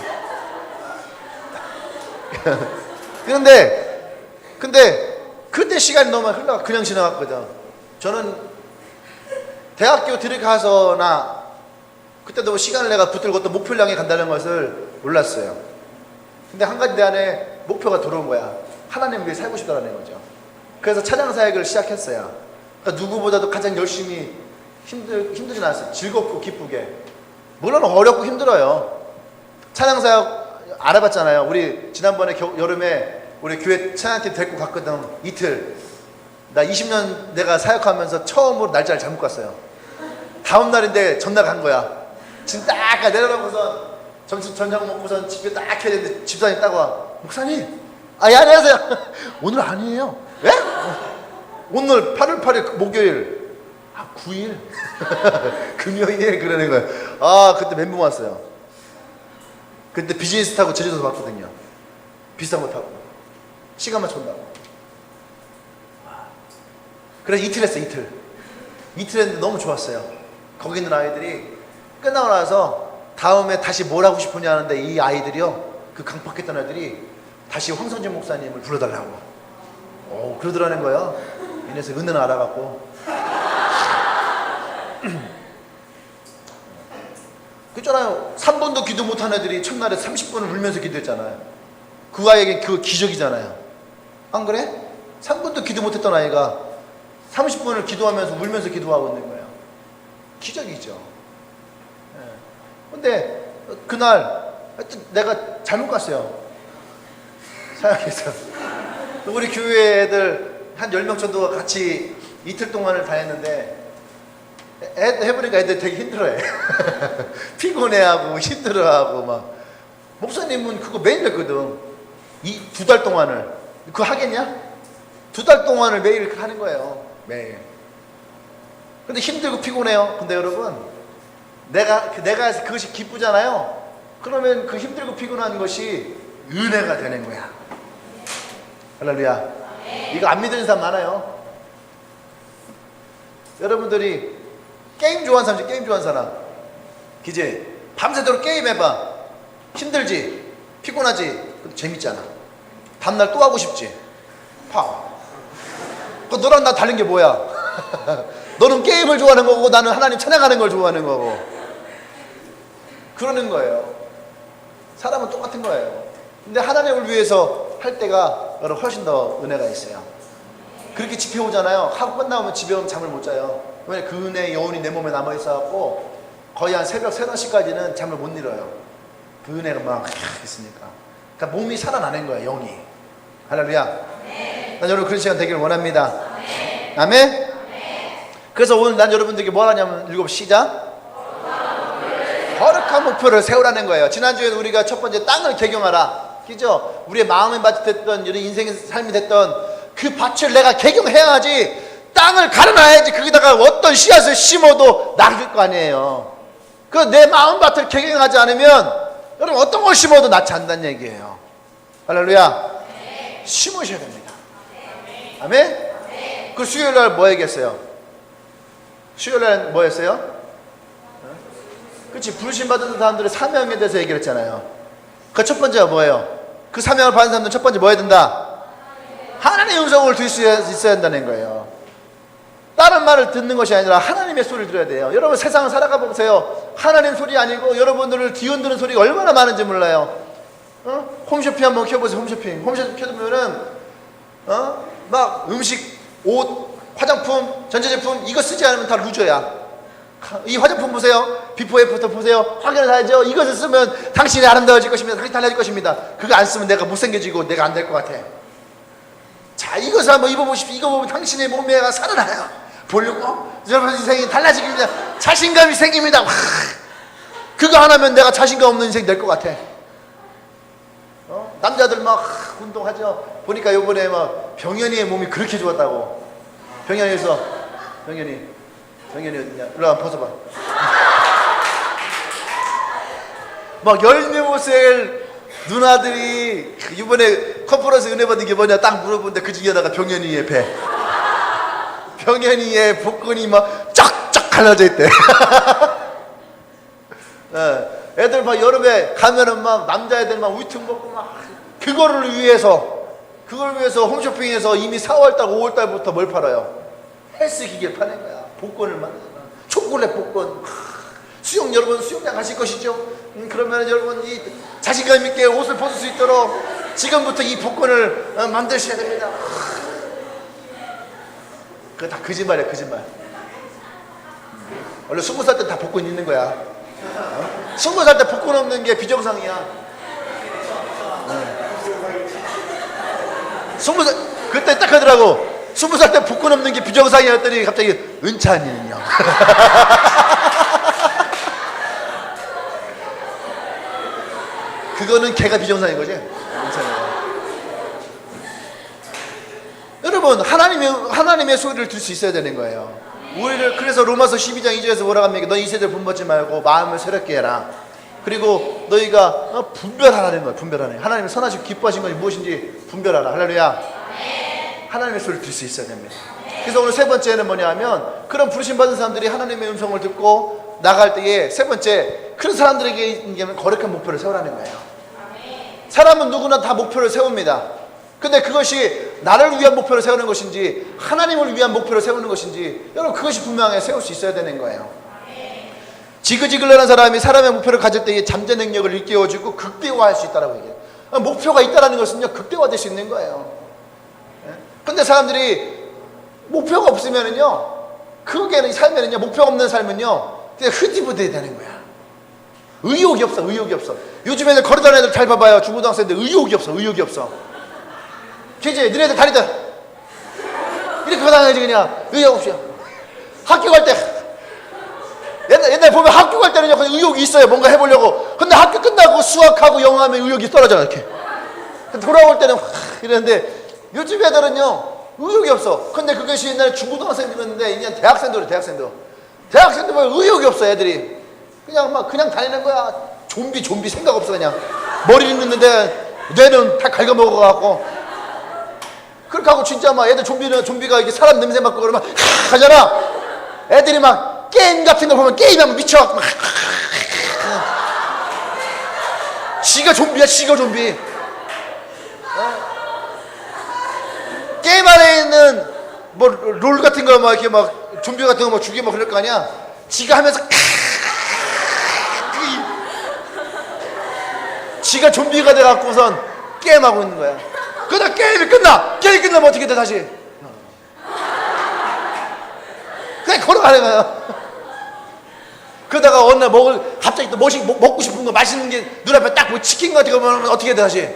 근데 그때 시간이 너무 흘러가 그냥 지나갔거든. 저는 대학교 들어가서나 그때도 뭐 시간을 내가 붙들고 또 목표를 향해 간다는 것을 몰랐어요. 근데 한 가지 내 안에 목표가 들어온 거야. 하나님 위해 살고 싶다는 거죠. 그래서 찬양 사역을 시작했어요. 그러니까 누구보다도 가장 열심히 힘들진 않았어요. 즐겁고 기쁘게. 물론 어렵고 힘들어요. 찬양 사역 알아봤잖아요. 우리 지난번에 여름에 우리 교회 찬양팀 데리고 갔거든. 이틀. 나 20년 내가 사역하면서 처음으로 날짜를 잘못 갔어요. 다음 날인데 전날 간 거야. 진짜 딱 내려가고선 점심 저녁 먹고선 집에 딱 해야 되는데 집사람이 딱 와. 목사님, 예, 안녕하세요. 오늘 아니에요. 왜? 오늘 8월 8일 목요일. 9일? 금요일 그러는 거예요. 그때 멘붕 왔어요. 그때 비즈니스 타고 제주도 갔거든요. 비싼 거 타고. 시간만 촌다고. 그래서 이틀 했어요, 이틀. 이틀 했는데 너무 좋았어요. 거기 있는 아이들이 끝나고 나서 다음에 다시 뭘 하고 싶으냐 하는데 이 아이들이요, 그 강박했던 아이들이 다시 황성진 목사님을 불러달라고. 그러더라는 거예요. 이래서 은혜는 알아갖고. 그랬잖아요. 3분도 기도 못한 애들이 첫날에 30분을 울면서 기도했잖아요. 그 아이에게 그거 기적이잖아요. 안 그래? 3분도 기도 못했던 아이가 30분을 기도하면서 울면서 기도하고 있는 거예요. 기적이죠. 근데 그날 내가 잘못 갔어요. 사역에서. 우리 교회 애들 한 10명 정도가 같이 이틀 동안을 다녔는데 해보니까 애들 되게 힘들어해. 피곤해하고 힘들어하고 막. 목사님은 그거 매일 했거든. 이 2달 동안을. 그거 하겠냐? 2달 동안을 매일 하는 거예요. 매일. 근데 힘들고 피곤해요. 근데 여러분, 내가 그것이 기쁘잖아요. 그러면 그 힘들고 피곤한 것이 은혜가 되는 거야. 할렐루야. 이거 안 믿는 사람 많아요. 여러분들이 게임 좋아하는 사람 중에 게임 좋아하는 사람, 그지? 밤새도록 게임해봐. 힘들지? 피곤하지? 근데 재밌잖아. 다음날 또 하고 싶지? 너랑 나 다른 게 뭐야? 너는 게임을 좋아하는 거고 나는 하나님 찬양하는 걸 좋아하는 거고. 그러는 거예요. 사람은 똑같은 거예요. 근데 하나님을 위해서 할 때가 여러분 훨씬 더 은혜가 있어요. 그렇게 집회 오잖아요. 하고 끝나면 집에 오면 잠을 못 자요. 왜? 그 은혜의 여운이 내 몸에 남아있어갖고 거의 한 새벽 3, 4시까지는 잠을 못 이뤄요. 그 은혜가 막 있으니까. 그러니까 몸이 살아나는 거예요. 영이. 할렐루야. 난 여러분 그런 시간 되기를 원합니다. 아멘. 그래서 오늘 난 여러분들에게 뭐 하냐면 시작. 거룩한 목표를 세우라는 거예요. 지난주에 우리가 첫 번째 땅을 개경하라. 그죠? 우리의 마음의 밭이 됐던, 우리 인생의 삶이 됐던 그 밭을 내가 개경해야지. 땅을 갈아놔야지. 거기다가 어떤 씨앗을 심어도 낫을 거 아니에요. 그 내 마음 밭을 개경하지 않으면 여러분 어떤 걸 심어도 낫지 않는다는 얘기예요. 할렐루야. 심으셔야 됩니다. 아멘? 그 수요일날 뭐 얘기했어요? 수요일날 뭐 했어요? 그치, 부르심 받은 사람들의 사명에 대해서 얘기를 했잖아요. 그 첫 번째가 뭐예요? 그 사명을 받은 사람들은 첫 번째 뭐 해야 된다? 하나님의 음성을 들을 수 있어야 한다는 거예요. 다른 말을 듣는 것이 아니라 하나님의 소리를 들어야 돼요. 여러분 세상을 살아가 보세요. 하나님 소리 아니고 여러분들을 뒤흔드는 소리가 얼마나 많은지 몰라요. 홈쇼핑 한번 켜보세요. 홈쇼핑 켜보면은 막 음식, 옷, 화장품, 전자제품 이거 쓰지 않으면 다 루저야. 이 화장품 보세요. 비포 애프터 보세요. 확인을 해야죠. 이것을 쓰면 당신이 아름다워질 것입니다. 당신이 달라질 것입니다. 그거 안 쓰면 내가 못생겨지고 내가 안 될 것 같아. 자, 이것을 한번 입어보십시오. 이거 보면 당신의 몸매가 살아나요. 보려고 여러분 인생이 달라지기입니다. 자신감이 생깁니다. 그거 하나면 내가 자신감 없는 인생 될 것 같아. 남자들 막 운동하죠. 보니까 요번에 막 병현이의 몸이 그렇게 좋았다고. 병현이에서 병현이 어디냐? 일로 한번 벗어봐. 막 14살 누나들이 이번에 컨퍼런스 은혜 받은 게 뭐냐 딱 물어보는데 그 중에 하나가 병현이의 배. 병현이의 복근이 막 쫙쫙 갈라져 있대. 애들 막 여름에 가면은 막 남자애들 막 우유통 먹고 막 그거를 위해서 그걸 위해서 홈쇼핑에서 이미 4월달, 5월달부터 뭘 팔아요? 헬스 기계를 파는 거야. 복권을 만드는 거야. 초콜릿 복권. 수영, 여러분 수영장 가실 것이죠? 그러면 여러분 이 자신감 있게 옷을 벗을 수 있도록 지금부터 이 복권을 만드셔야 됩니다. 그거 다 거짓말이야, 거짓말. 원래 20살 때 다 복권 있는 거야. 20살 때 복권 없는 게 비정상이야. 20살 그때 딱 하더라고. 20살 때 복권 없는 게 비정상이었더니 갑자기 은찬이는요. 그거는 걔가 비정상인 거지. 은찬이가. 여러분 하나님의 소리를 들 수 있어야 되는 거예요. 우리를 그래서 로마서 12장 2절에서 뭐라고 합니까? 너 이 세대를 본받지 말고 마음을 새롭게 해라. 그리고 너희가 분별하라는 거예요. 분별하는. 하나님의 선하시고 기뻐하신 것이 무엇인지 분별하라. 할렐루야. 하나님의 소리를 들 수 있어야 됩니다. 그래서 오늘 세 번째는 뭐냐 하면 그런 부르심 받은 사람들이 하나님의 음성을 듣고 나갈 때에 세 번째 그런 사람들에게 거룩한 목표를 세우라는 거예요. 사람은 누구나 다 목표를 세웁니다. 근데 그것이 나를 위한 목표를 세우는 것인지 하나님을 위한 목표를 세우는 것인지 여러분 그것이 분명하게 세울 수 있어야 되는 거예요. 지그지글러한 사람이 사람의 목표를 가질 때에 잠재 능력을 일깨워주고 극대화할 수 있다고 얘기해요. 목표가 있다는 것은요 극대화될 수 있는 거예요. 근데 사람들이 목표가 없으면은요 그게는 살면은요 목표가 없는 삶은요 그냥 흐지부지 되는 거야. 의욕이 없어. 의욕이 없어. 요즘에는 걸어다니는 애들 잘 봐봐요. 중고등학생들 의욕이 없어. 의욕이 없어. 그치? 너네들 다니다 이렇게 걸어다녀야지 그냥. 의욕 없이. 학교 갈 때 옛날에 보면 학교 갈 때는요 의욕이 있어요. 뭔가 해보려고. 근데 학교 끝나고 수학하고 영어하면 의욕이 떨어져 이렇게. 돌아올 때는 이랬는데 요즘 애들은요 의욕이 없어. 근데 그것이 옛날에 중고등학생들이었는데 이제 대학생들 보면 의욕이 없어. 애들이 그냥 다니는 거야. 좀비 생각 없어. 그냥 머리는 있는데 뇌는 다 갉아먹어갖고 그렇게 하고 진짜 막 애들 좀비가 이렇게 사람 냄새 맡고 그러면 하잖아. 애들이 막 게임 같은 거 보면 게임하면 미쳐갖고 막 지가 좀비야. 지가 좀비. 게임 안에 있는 뭐 롤 같은 거 막 이렇게 막 좀비 같은 거 막 죽이고 막 그럴 거 아니야. 지가 하면서 지가 좀비가 돼갖고선 게임하고 있는 거야. 그러다 게임이 끝나면 어떻게 돼 다시? 그냥 걸어가는 거야. 그러다가 어느 날 갑자기 또 먹고 싶은 거 맛있는 게 눈앞에 딱 뭐 치킨 같은 거 보면 어떻게 돼 다시?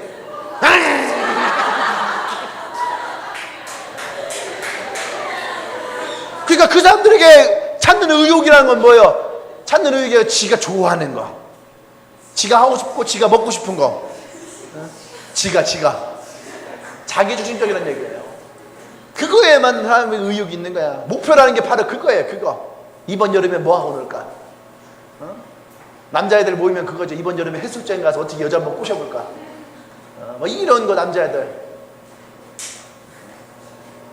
그러니까 그 사람들에게 찾는 의욕이라는 건 뭐예요? 찾는 의욕이 지가 좋아하는 거, 지가 하고 싶고 지가 먹고 싶은 거, 지가 자기중심적이라는 얘기예요. 그거에만 사람의 의욕이 있는 거야. 목표라는 게 바로 그거예요. 그거. 이번 여름에 뭐 하고 놀까? 남자애들 모이면 그거죠. 이번 여름에 해수욕장 가서 어떻게 여자 한번 꼬셔볼까? 뭐 이런 거.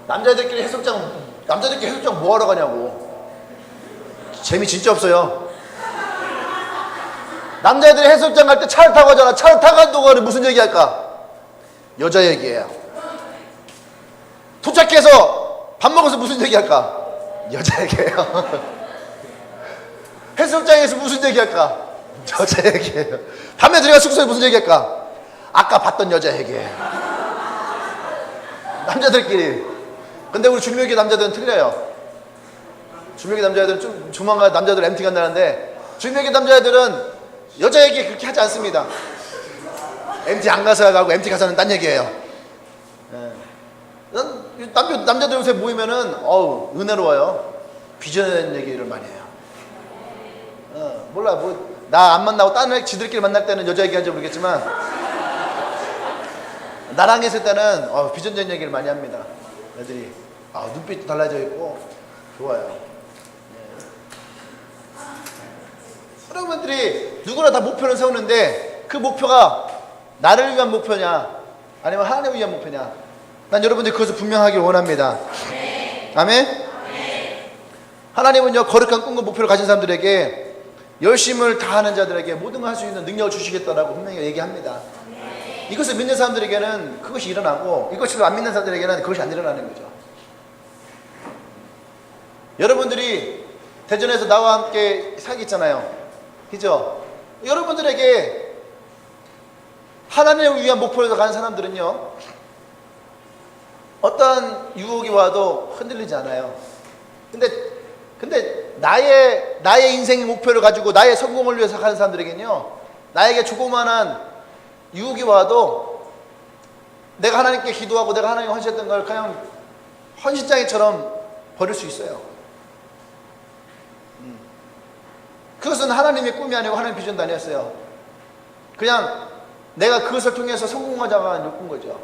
남자애들끼리 해수욕장 뭐 하러 가냐고. 재미 진짜 없어요. 남자애들이 해수욕장 갈 때 차를 타고 가잖아. 차를 타고 간 동안에 무슨 얘기할까? 여자 얘기예요. 도착해서 밥 먹어서 무슨 얘기할까? 여자 얘기예요. 해수욕장에서 무슨 얘기할까? 여자 얘기예요. 밤에 들어가 숙소에 무슨 얘기할까? 아까 봤던 여자 얘기예요. 남자들끼리. 근데 우리 준비교회 남자들은 틀려요. 준비교회 남자애들은 좀 조만간 남자들 MT 간다는데 준비교회 남자애들은 여자 얘기 그렇게 하지 않습니다. MT 안 가서 가고 MT 가서는 딴 얘기예요. 남자들 요새 모이면은 은혜로워요. 비전의 얘기를 많이 해요. 몰라 나 안 만나고 딴 지들끼리 만날 때는 여자 얘기하는지 모르겠지만 나랑 했을 때는 비전적인 얘기를 많이 합니다. 애들이 눈빛도 달라져 있고 좋아요. 여러분들이 누구나 다 목표를 세우는데 그 목표가 나를 위한 목표냐 아니면 하나님을 위한 목표냐, 난 여러분들이 그것을 분명하길 원합니다. 아멘? 하나님은요 거룩한 꿈과 목표를 가진 사람들에게 열심을 다하는 자들에게 모든 걸 할 수 있는 능력을 주시겠다라고 분명히 얘기합니다. 이것을 믿는 사람들에게는 그것이 일어나고 이것을 안 믿는 사람들에게는 그것이 안 일어나는 거죠. 여러분들이 대전에서 나와 함께 사귀었잖아요. 그죠? 여러분들에게 하나님을 위한 목표에서 가는 사람들은요, 어떠한 유혹이 와도 흔들리지 않아요. 근데 나의 인생의 목표를 가지고 나의 성공을 위해서 가는 사람들에게는요, 나에게 조그만한 유혹이 와도 내가 하나님께 기도하고 내가 하나님께 헌신했던 걸 그냥 헌신장애처럼 버릴 수 있어요. 그것은 하나님의 꿈이 아니고 하나님의 비전도 아니었어요. 그냥 내가 그것을 통해서 성공하자고 하는 욕구인 거죠.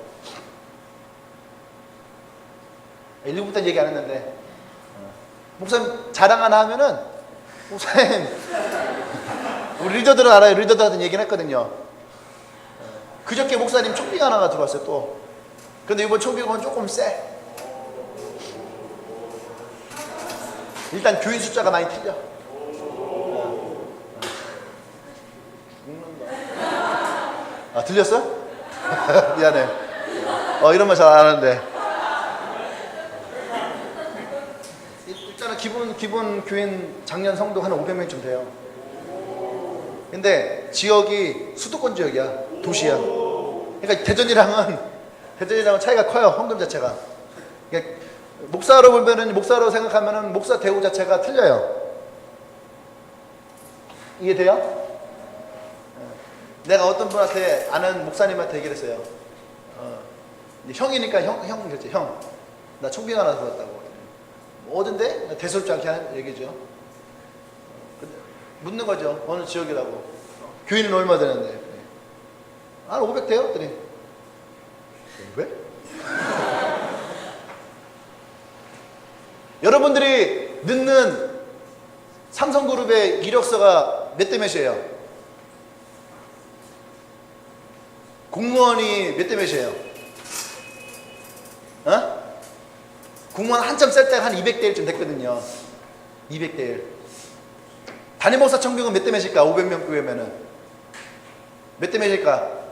1부터 얘기 안 했는데, 목사님 자랑 하나 하면은, 목사님, 우리 리더들은 알아요. 리더들한테 얘기는 했거든요. 그저께 목사님 총빙 하나가 들어왔어요, 또. 근데 이번 총빙은 조금 세. 일단 교인 숫자가 많이 틀려. 아, 들렸어? 미안해. 이런 말 잘 안 하는데. 일단은 기본 교인 작년 성도 한 500명쯤 돼요. 근데 지역이 수도권 지역이야. 도시야. 그러니까 대전이랑은 차이가 커요. 헌금 자체가. 그러니까 목사로 보면은, 목사로 생각하면은 목사 대우 자체가 틀려요. 이해돼요? 내가 어떤 분한테, 아는 목사님한테 얘기를 했어요. 형이니까 형 그랬지. 형, 나 총빙 하나 들었다고. 어딘데? 대수롭지 않게 얘기죠. 묻는 거죠. 어느 지역이라고. 교인은 얼마 되는데? 한 500 돼요? 그랬더니 왜? 여러분들이 넣는 삼성그룹의 이력서가 몇 대 몇이에요? 공무원이 몇 대 몇이에요? 공무원 한참 셀 때 한 200대 1쯤 됐거든요. 200대 1. 담임 목사 청빙은 몇 대 몇일까? 500명 교회면은 몇 대 몇일까?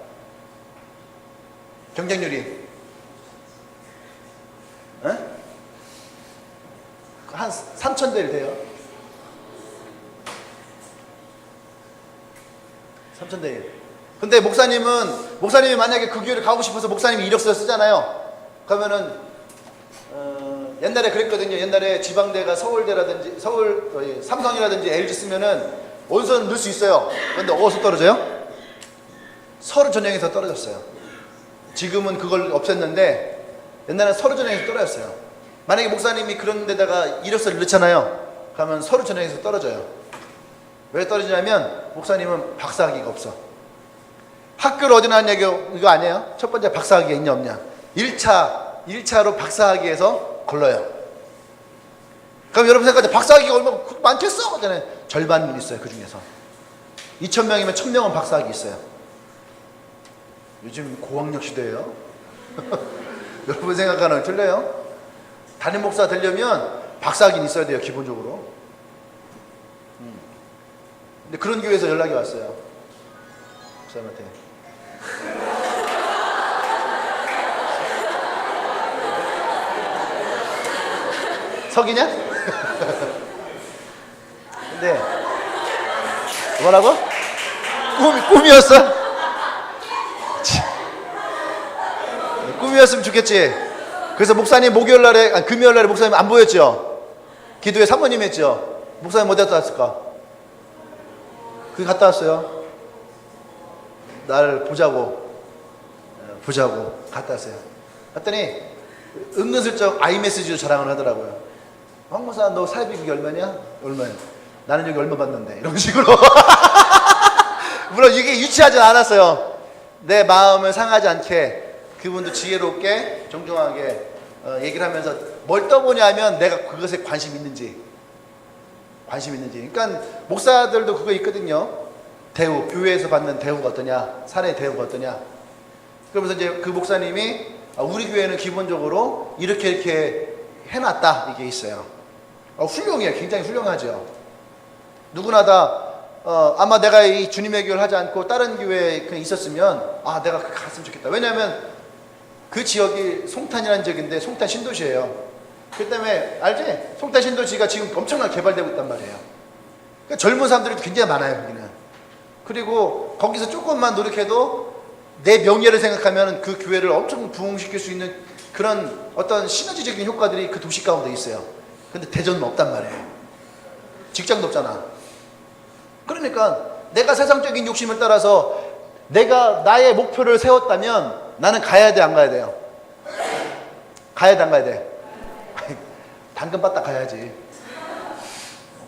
경쟁률이 한 3,000대 1 돼요. 3,000대 1. 근데 목사님이 만약에 그 교회를 가고 싶어서 목사님이 이력서 쓰잖아요. 그러면은 옛날에 그랬거든요. 옛날에 지방대가 서울대라든지 삼성이라든지 LG 쓰면은 어디서 넣을 수 있어요. 근데 어디서 떨어져요? 서류 전형에서 떨어졌어요. 지금은 그걸 없앴는데 옛날에는 서류 전형에서 떨어졌어요. 만약에 목사님이 그런 데다가 이력서를 넣잖아요. 그러면 서류 전형에서 떨어져요. 왜 떨어지냐면 목사님은 박사학위가 없어. 학교를 어디 나왔냐고 이거 아니에요? 첫 번째 박사학위가 있냐 없냐. 1차로 박사학위에서 걸러요. 그럼 여러분 생각하죠. 박사학위가 얼마나 많겠어? 그잖아요. 절반은 있어요. 그 중에서 2,000명이면 1,000명은 박사학위 있어요. 요즘 고학력 시대예요. 여러분 생각하는 틀려요. 담임 목사 되려면 박사학위는 있어야 돼요. 기본적으로. 근데 그런 교회에서 연락이 왔어요. 목사님한테. 석이냐? 근데 뭐라고? 꿈이었어? 꿈이었으면 좋겠지. 그래서 목사님 금요일날에 목사님 안 보였죠? 기도회 사모님 했죠? 목사님 어디 갔다 왔을까? 거기 갔다 왔어요. 나를 보자고 갔다 왔어요. 갔더니 은근슬쩍 아이메시지로 자랑을 하더라고요. 황 목사 너 사회비 그게 얼마냐? 얼마야? 나는 여기 얼마 받는데 이런 식으로. 물론 이게 유치하진 않았어요. 내 마음을 상하지 않게 그분도 지혜롭게 정중하게 얘기를 하면서 뭘 떠보냐면 내가 그것에 관심 있는지. 그러니까 목사들도 그거 있거든요. 대우, 교회에서 받는 대우가 어떠냐, 사내 대우가 어떠냐. 그러면서 이제 그 목사님이 우리 교회는 기본적으로 이렇게 해놨다 이게 있어요. 훌륭해요. 굉장히 훌륭하죠. 누구나 다 아마 내가 이 주님의 교회를 하지 않고 다른 교회에 그냥 있었으면 내가 갔으면 좋겠다. 왜냐하면 그 지역이 송탄이라는 지역인데 송탄 신도시예요. 그 때문에 알지? 송탄 신도시가 지금 엄청나게 개발되고 있단 말이에요. 그러니까 젊은 사람들이 굉장히 많아요, 거기는. 그리고 거기서 조금만 노력해도 내 명예를 생각하면 그 교회를 엄청 부흥시킬 수 있는 그런 어떤 시너지적인 효과들이 그 도시 가운데 있어요. 근데 대전은 없단 말이에요. 직장도 없잖아. 그러니까 내가 세상적인 욕심을 따라서 내가 나의 목표를 세웠다면 나는 가야 돼, 안 가야 돼요? 가야 돼, 안 가야 돼? 당근 받다 가야지.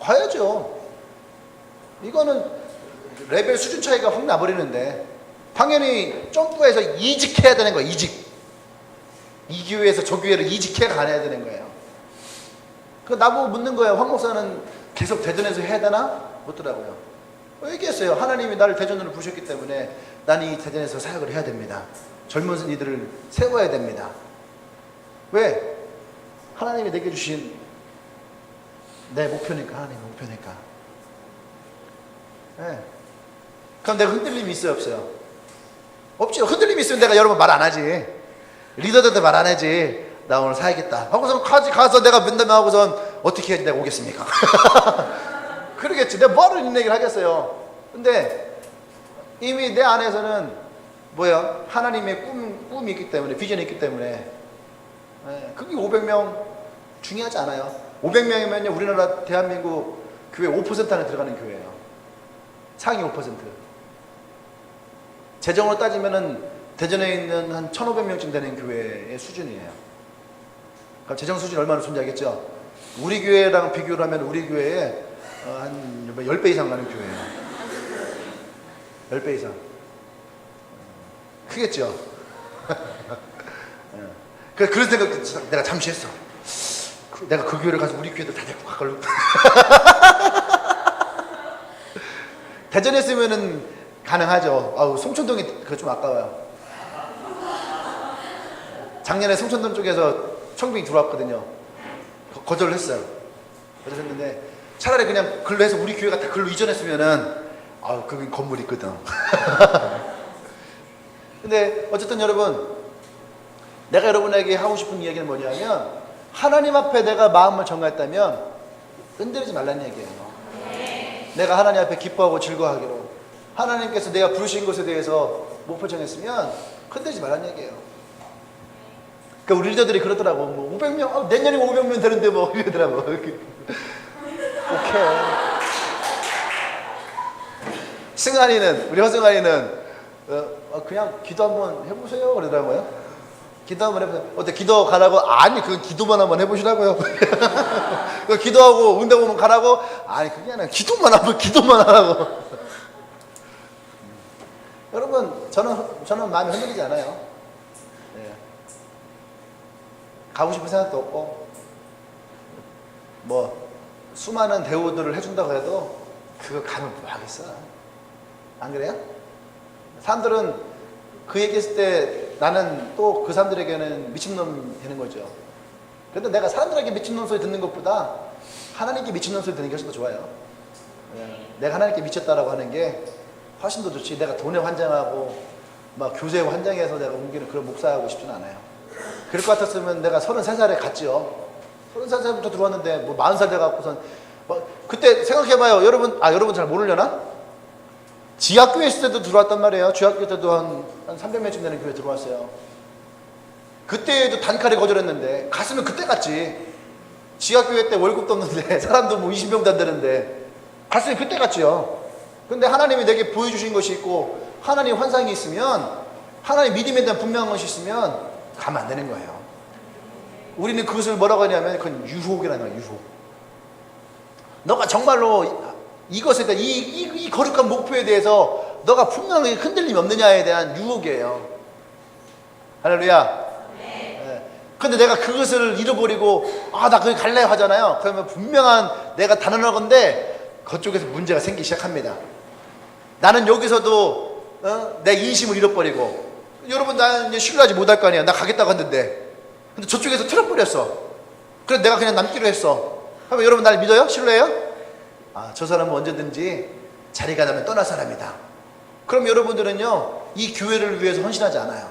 가야죠. 이거는 레벨 수준 차이가 확 나버리는데 당연히 점프해서 이직해야 되는 거예요. 이직. 이 교회에서 저 교회로 이직해 가야 되는 거예요. 그 나보고 묻는 거예요. 황 목사는 계속 대전에서 해야 되나? 묻더라고요. 얘기했어요. 하나님이 나를 대전으로 부르셨기 때문에 나는 이 대전에서 사역을 해야 됩니다. 젊은 이들을 세워야 됩니다. 왜? 하나님이 내게 주신 내 목표니까. 하나님의 목표니까. 네. 그럼 내가 흔들림이 있어요, 없어요? 없죠. 흔들림이 있으면 내가 여러분 말 안 하지. 리더들한테 말 안 하지. 나 오늘 사야겠다 하고선 가서 내가 면담 하고선 어떻게 해야지 내가 오겠습니까? 그러겠지. 내가 뭐하러 이런 얘기를 하겠어요. 근데 이미 내 안에서는 뭐야? 하나님의 꿈이 있기 때문에, 비전이 있기 때문에. 그게 500명 중요하지 않아요. 500명이면요 우리나라 대한민국 교회 5% 안에 들어가는 교회예요. 상위 5%. 재정으로 따지면은 대전에 있는 한 1,500명쯤 되는 교회의 수준이에요. 그럼 재정 수준이 얼마나 존재하겠죠? 우리 교회랑 비교를 하면 우리 교회에 한 10배 이상 가는 교회예요. 10배 이상. 크겠죠? 그래서 내가 잠시 했어. 내가 그 교회를 가서 우리 교회들 다 데리고 가걸로. 대전에 있으면은 가능하죠. 송천동이 그거 좀 아까워요. 작년에 송천동 쪽에서 청빙이 들어왔거든요. 거절을 했어요. 거절했는데 차라리 그냥 글로 해서 우리 교회가 다 글로 이전했으면은 거기 건물이 있거든. 근데 어쨌든 여러분, 내가 여러분에게 하고 싶은 이야기는 뭐냐면 하나님 앞에 내가 마음을 정했다면 흔들리지 말라는 얘기예요. 내가 하나님 앞에 기뻐하고 즐거워하기로, 하나님께서 내가 부르신 것에 대해서 목표 정했으면 흔들리지 말라는 얘기예요. 그러니까 우리 리더들이 그러더라고. 뭐 500명, 내년에 500명 되는데 뭐 이러더라고. 오케이. 승환이는, 우리 허승환이는 그냥 기도 한번 해보세요 그러더라고요. 기도 한번 해보세요. 어때? 기도 가라고? 아니, 그건 기도만 한번 해보시라고요. 기도하고 응답 오면 가라고? 아니, 그게 아니라 기도만 하라고. 여러분, 저는 마음이 흔들리지 않아요. 네. 가고 싶은 생각도 없고, 뭐 수많은 대우들을 해준다고 해도 그거 가면 뭐 하겠어? 안 그래요? 사람들은 그 얘기했을 때 나는 또 그 사람들에게는 미친놈 되는 거죠. 그런데 내가 사람들에게 미친놈 소리 듣는 것보다 하나님께 미친놈 소리 듣는 게 훨씬 더 좋아요. 내가 하나님께 미쳤다라고 하는 게 훨씬 더 좋지. 내가 돈에 환장하고 막 교세에 환장해서 내가 옮기는 그런 목사하고 싶지는 않아요. 그럴 것 같았으면 내가 33살에 갔지요. 33살부터 들어왔는데 뭐 40살 돼갖고선 그때 생각해봐요. 여러분 잘 모르려나? 지하교회 있을 때도 들어왔단 말이에요. 지하교회 때도 한 300명쯤 되는 교회 들어왔어요. 그때도 단칼에 거절했는데 갔으면 그때 갔지. 지하교회 때 월급도 없는데 사람도 뭐 20명도 안 되는데 갔으면 그때 갔지요. 근데 하나님이 내게 보여주신 것이 있고 하나님 환상이 있으면, 하나님 믿음에 대한 분명한 것이 있으면 가면 안 되는 거예요. 우리는 그것을 뭐라고 하냐면 그건 유혹이라는 거예요. 유혹. 너가 정말로 이것에 대한 이 거룩한 목표에 대해서 너가 분명히 흔들림이 없느냐에 대한 유혹이에요. 할렐루야. 네. 근데 내가 그것을 잃어버리고 나 거기 갈래 하잖아요. 그러면 분명한 내가 단언할 건데 그쪽에서 문제가 생기기 시작합니다. 나는 여기서도 내 인심을 잃어버리고, 여러분 나는 이제 신뢰하지 못할 거 아니야. 나 가겠다고 했는데 근데 저쪽에서 틀어버렸어. 그래서 내가 그냥 남기로 했어. 그러면 여러분 날 믿어요? 신뢰해요? 저 사람은 언제든지 자리가 나면 떠날 사람이다. 그럼 여러분들은요, 이 교회를 위해서 헌신하지 않아요.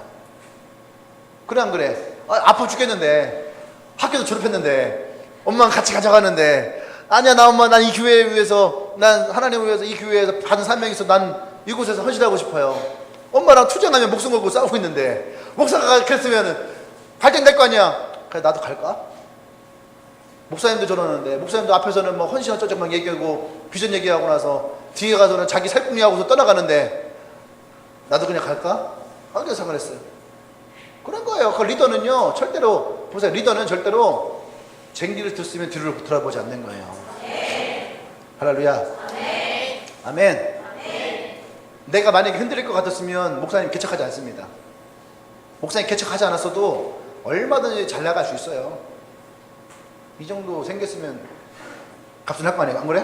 그래 안 그래? 아파 죽겠는데, 학교도 졸업했는데, 엄마랑 같이 가져가는데, 아니야 나 엄마, 난 이 교회를 위해서, 난 하나님을 위해서 이 교회에서 받은 사명이 있어, 난 이곳에서 헌신하고 싶어요. 엄마랑 투쟁하면 목숨 걸고 싸우고 있는데, 목사가 그랬으면 발전 될 거 아니야. 그래 나도 갈까? 목사님도 저러는데, 목사님도 앞에서는 뭐 헌신 어쩌고 막 얘기하고 비전 얘기하고 나서 뒤에 가서는 자기 살궁리하고서 떠나가는데, 나도 그냥 갈까? 그래서 상관했어요. 그런 거예요. 그 리더는요, 절대로 보세요. 리더는 절대로 쟁기를 들었으면 뒤를 돌아보지 않는 거예요. 할렐루야. 아멘. 내가 만약에 흔들릴 것 같았으면 목사님 개척하지 않습니다. 목사님 개척하지 않았어도 얼마든지 잘 나갈 수 있어요. 이 정도 생겼으면 값은 할 거 아니에요. 안 그래?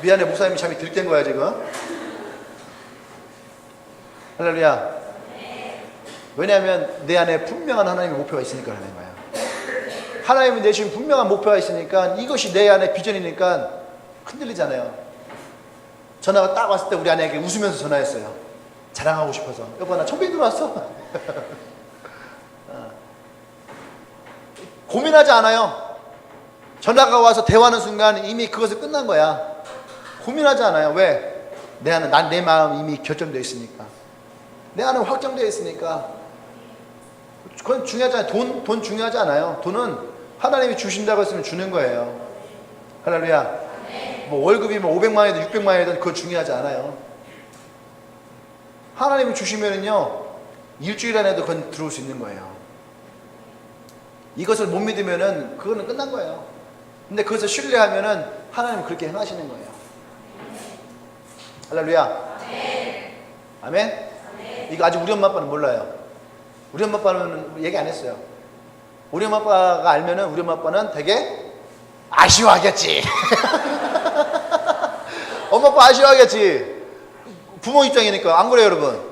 미안해, 목사님이 잠이 들깬 거야 지금. 할렐루야. 왜냐하면 내 안에 분명한 하나님의 목표가 있으니까 하는 거야. 하나님이 내주신 분명한 목표가 있으니까, 이것이 내 안에 비전이니까 흔들리잖아요. 전화가 딱 왔을 때 우리 아내에게 웃으면서 전화했어요. 자랑하고 싶어서. 여보 나 청빙 들어왔어. 고민하지 않아요. 전화가 와서 대화하는 순간 이미 그것은 끝난 거야. 고민하지 않아요. 왜? 내 안에 내 마음 이미 결정되어 있으니까. 내 안에 확정되어 있으니까. 그건 중요하지 않아요. 돈 중요하지 않아요. 돈은 하나님이 주신다고 했으면 주는 거예요. 할렐루야. 뭐 월급이 뭐 500만 원이든 600만 원이든 그거 중요하지 않아요. 하나님이 주시면은요, 일주일 안에도 그건 들어올 수 있는 거예요. 이것을 못 믿으면은 그거는 끝난 거예요. 근데 그것을 신뢰하면은 하나님은 그렇게 행하시는 거예요. 할렐루야. 아멘. 이거 아직 우리 엄마 아빠는 몰라요. 우리 엄마 아빠는 얘기 안 했어요. 우리 엄마 아빠가 알면은 우리 엄마 아빠는 되게 아쉬워하겠지. 엄마 아빠 아쉬워하겠지. 부모 입장이니까. 안 그래요 여러분?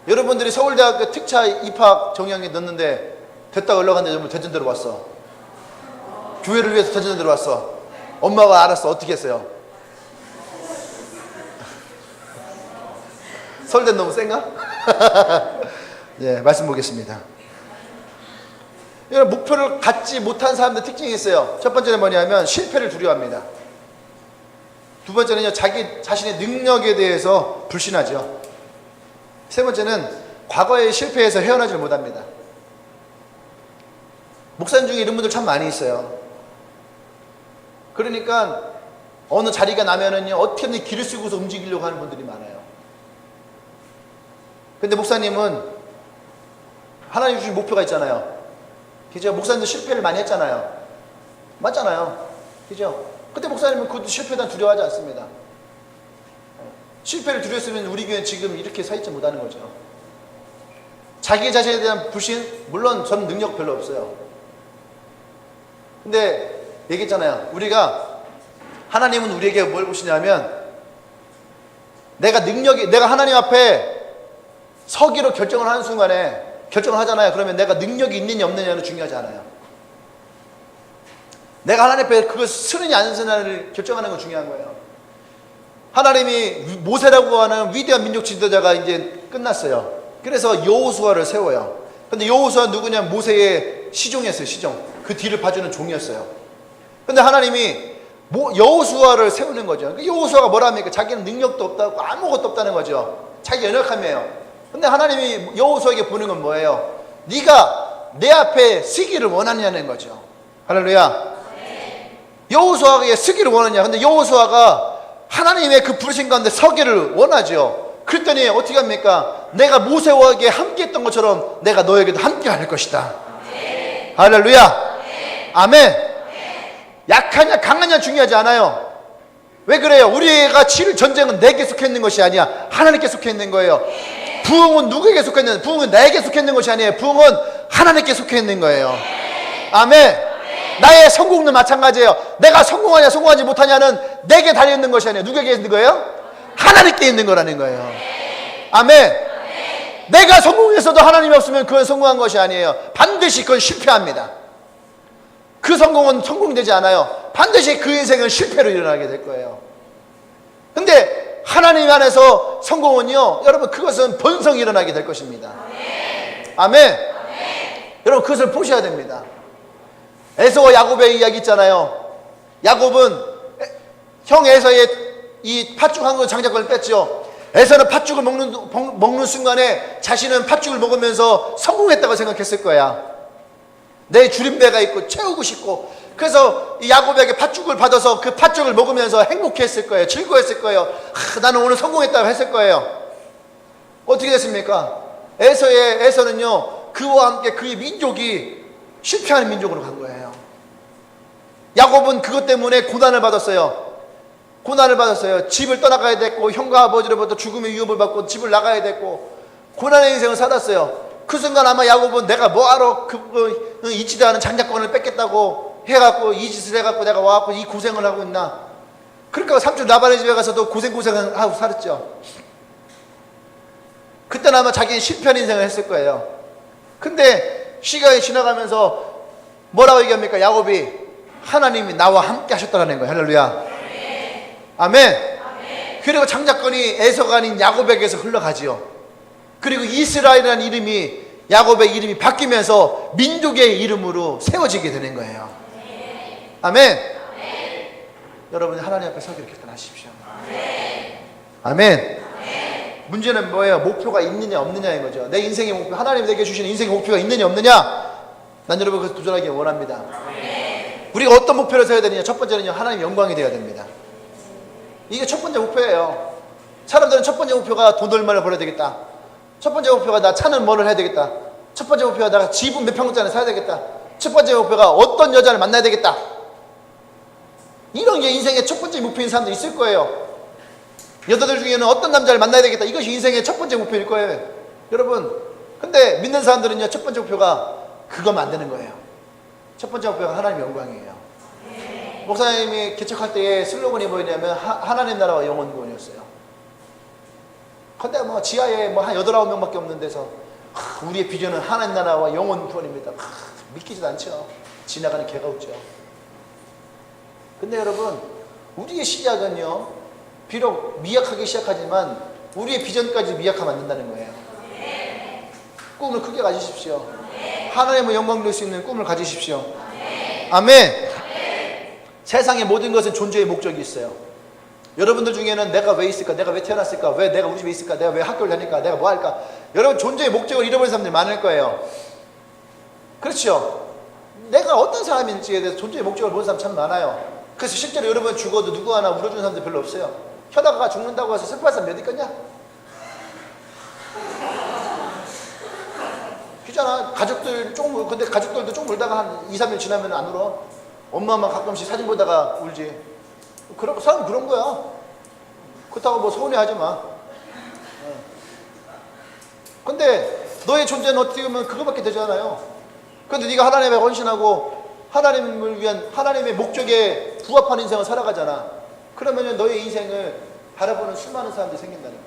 여러분들이 서울대학교 특차 입학 정량에 넣는데 됐다고 연락하는데 전부 대전대로 왔어. 교회를 위해서 대전대로 왔어. 엄마가 알았어. 어떻게 했어요? 서울대 너무 센가? 네, 말씀 보겠습니다. 이런 목표를 갖지 못한 사람들 특징이 있어요. 첫 번째는 뭐냐면 실패를 두려워합니다. 두 번째는요, 자기 자신의 능력에 대해서 불신하죠. 세 번째는 과거의 실패에서 헤어나질 못합니다. 목사님 중에 이런 분들 참 많이 있어요. 그러니까 어느 자리가 나면은요, 어떻게든 길을 쓰고서 움직이려고 하는 분들이 많아요. 근데 목사님은 하나님 주신 목표가 있잖아요. 그죠? 목사님도 실패를 많이 했잖아요. 맞잖아요. 그죠? 근데 목사님은 그것도 실패에 대한 두려워하지 않습니다. 실패를 두려웠으면 우리 교회는 지금 이렇게 서 있지 못하는 거죠. 자기 자신에 대한 불신, 물론 저는 능력 별로 없어요. 근데 얘기했잖아요. 우리가, 하나님은 우리에게 뭘 보시냐면, 내가 하나님 앞에 서기로 결정을 하는 순간에 결정을 하잖아요. 그러면 내가 능력이 있느냐 없느냐는 중요하지 않아요. 내가 하나님 앞에 그걸 쓰느냐 안 쓰느냐를 결정하는 건 중요한 거예요. 하나님이 모세라고 하는 위대한 민족 지도자가 이제 끝났어요. 그래서 여호수아를 세워요. 근데 여호수아 누구냐? 모세의 시종이었어요. 시종. 그 뒤를 봐주는 종이었어요. 근데 하나님이 여호수아를 세우는 거죠. 여호수아가 뭐랍니까? 자기는 능력도 없다고 아무것도 없다는 거죠. 자기 연약함이에요. 근데 하나님이 여호수아에게 보는 건 뭐예요? 네가 내 앞에 서기를 원하느냐는 거죠. 할렐루야. 여호수아에게 서기를 원하냐? 근데 여호수아가 하나님의 그 부르신 가운데 서기를 원하죠. 그랬더니 어떻게 합니까? 내가 모세와에게 함께 했던 것처럼 내가 너에게도 함께 할 것이다. 할렐루야. 아멘. 약하냐 강하냐 중요하지 않아요. 왜 그래요? 우리가 치를 전쟁은 내게 속해 있는 것이 아니야. 하나님께 속해 있는 거예요. 부흥은 누구에게 속해 있는? 부흥은 나에게 속해 있는 것이 아니에요. 부흥은 하나님께 속해 있는 거예요. 아멘. 나의 성공도 마찬가지예요. 내가 성공하냐 성공하지 못하냐는 내게 달려있는 것이 아니에요. 누구에게 있는 거예요? 하나님께 있는 거라는 거예요. 아멘. 내가 성공했어도 하나님이 없으면 그건 성공한 것이 아니에요. 반드시 그건 실패합니다. 그 성공은 성공되지 않아요. 반드시 그 인생은 실패로 일어나게 될 거예요. 근데 하나님 안에서 성공은요, 여러분 그것은 번성이 일어나게 될 것입니다. 아멘. 여러분 그것을 보셔야 됩니다. 에서와 야곱의 이야기 있잖아요. 야곱은 형 에서의 이 팥죽 한 그 장자권을 뺐죠. 에서는 팥죽을 먹는 순간에 자신은 팥죽을 먹으면서 성공했다고 생각했을 거야. 내 주림배가 있고 채우고 싶고, 그래서 이 야곱에게 팥죽을 받아서 그 팥죽을 먹으면서 행복했을 거예요. 즐거웠을 거예요. 나는 오늘 성공했다고 했을 거예요. 어떻게 됐습니까? 에서는요, 그와 함께 그의 민족이 실패하는 민족으로 간 거예요. 야곱은 그것 때문에 고난을 받았어요. 집을 떠나가야 됐고, 형과 아버지로부터 죽음의 위협을 받고 집을 나가야 됐고, 고난의 인생을 살았어요. 그 순간 아마 야곱은 내가 뭐하러 있지도 않은 장자권을 뺏겠다고 해갖고 이 짓을 해갖고 내가 와갖고 이 고생을 하고 있나. 그러니까 삼촌 라반의 집에 가서도 고생을 하고 살았죠. 그때는 아마 자기는 실패한 인생을 했을 거예요. 근데 시간이 지나가면서 뭐라고 얘기합니까? 야곱이 하나님이 나와 함께 하셨다는 거예요. 할렐루야. 아멘. 그리고 장자권이 에서가 아닌 야곱에게서 흘러가지요. 그리고 이스라엘이라는 이름이, 야곱의 이름이 바뀌면서 민족의 이름으로 세워지게 되는 거예요. 아멘. 여러분 하나님 앞에 서기를 결단하십시오. 아멘. 문제는 뭐예요? 목표가 있느냐 없느냐인 거죠. 내 인생의 목표, 하나님이 내게 주시는 인생의 목표가 있느냐 없느냐. 난 여러분 그것을 도전하기 원합니다. 우리가 어떤 목표를 세워야 되느냐. 첫 번째는요, 하나님 영광이 되어야 됩니다. 이게 첫 번째 목표예요. 사람들은 첫 번째 목표가 돈 얼마를 벌어야 되겠다. 첫 번째 목표가 나 차는 뭐를 해야 되겠다. 첫 번째 목표가 내가 집은 몇 평짜리 사야 되겠다. 첫 번째 목표가 어떤 여자를 만나야 되겠다. 이런 게 인생의 첫 번째 목표인 사람도 있을 거예요. 여자들 중에는 어떤 남자를 만나야 되겠다. 이것이 인생의 첫 번째 목표일 거예요. 여러분, 근데 믿는 사람들은요, 첫 번째 목표가 그거면 안 되는 거예요. 첫 번째 목표가 하나님의 영광이에요. 목사님이 개척할 때의 슬로건이 뭐였냐면 하나님 나라와 영원 구원이었어요. 근데 뭐 지하에 뭐 한 8, 9명밖에 없는 데서 우리의 비전은 하나님 나라와 영원 구원입니다. 믿기지도 않죠. 지나가는 개가 웃죠. 근데 여러분, 우리의 시작은요, 비록 미약하게 시작하지만 우리의 비전까지 미약하면 안 된다는 거예요. 꿈을 크게 가지십시오. 하나님의 영광 될 수 있는 꿈을 가지십시오. 아멘. 세상의 모든 것은 존재의 목적이 있어요. 여러분들 중에는 내가 왜 있을까? 내가 왜 태어났을까? 왜 내가 우리 집에 있을까? 내가 왜 학교를 다닐까? 내가 뭐 할까? 여러분, 존재의 목적을 잃어버린 사람들이 많을 거예요. 그렇죠? 내가 어떤 사람인지에 대해서 존재의 목적을 보는 사람 참 많아요. 그래서 실제로 여러분 죽어도 누구 하나 울어주는 사람들 별로 없어요. 현아가 죽는다고 해서 슬퍼할 사람 몇 있겠냐? 그잖아. 가족들 조금, 근데 가족들도 좀 울다가 한 2, 3일 지나면 안 울어. 엄마만 가끔씩 사진 보다가 울지. 그런 사람 그런 거야. 그렇다고 뭐 서운해하지 마. 근데 너의 존재는 어떻게 보면 그거밖에 되지 않아요. 근데 네가 하나님에 헌신하고 하나님을 위한 하나님의 목적에 부합하는 인생을 살아가잖아. 그러면 너의 인생을 바라보는 수많은 사람들이 생긴다는 거야.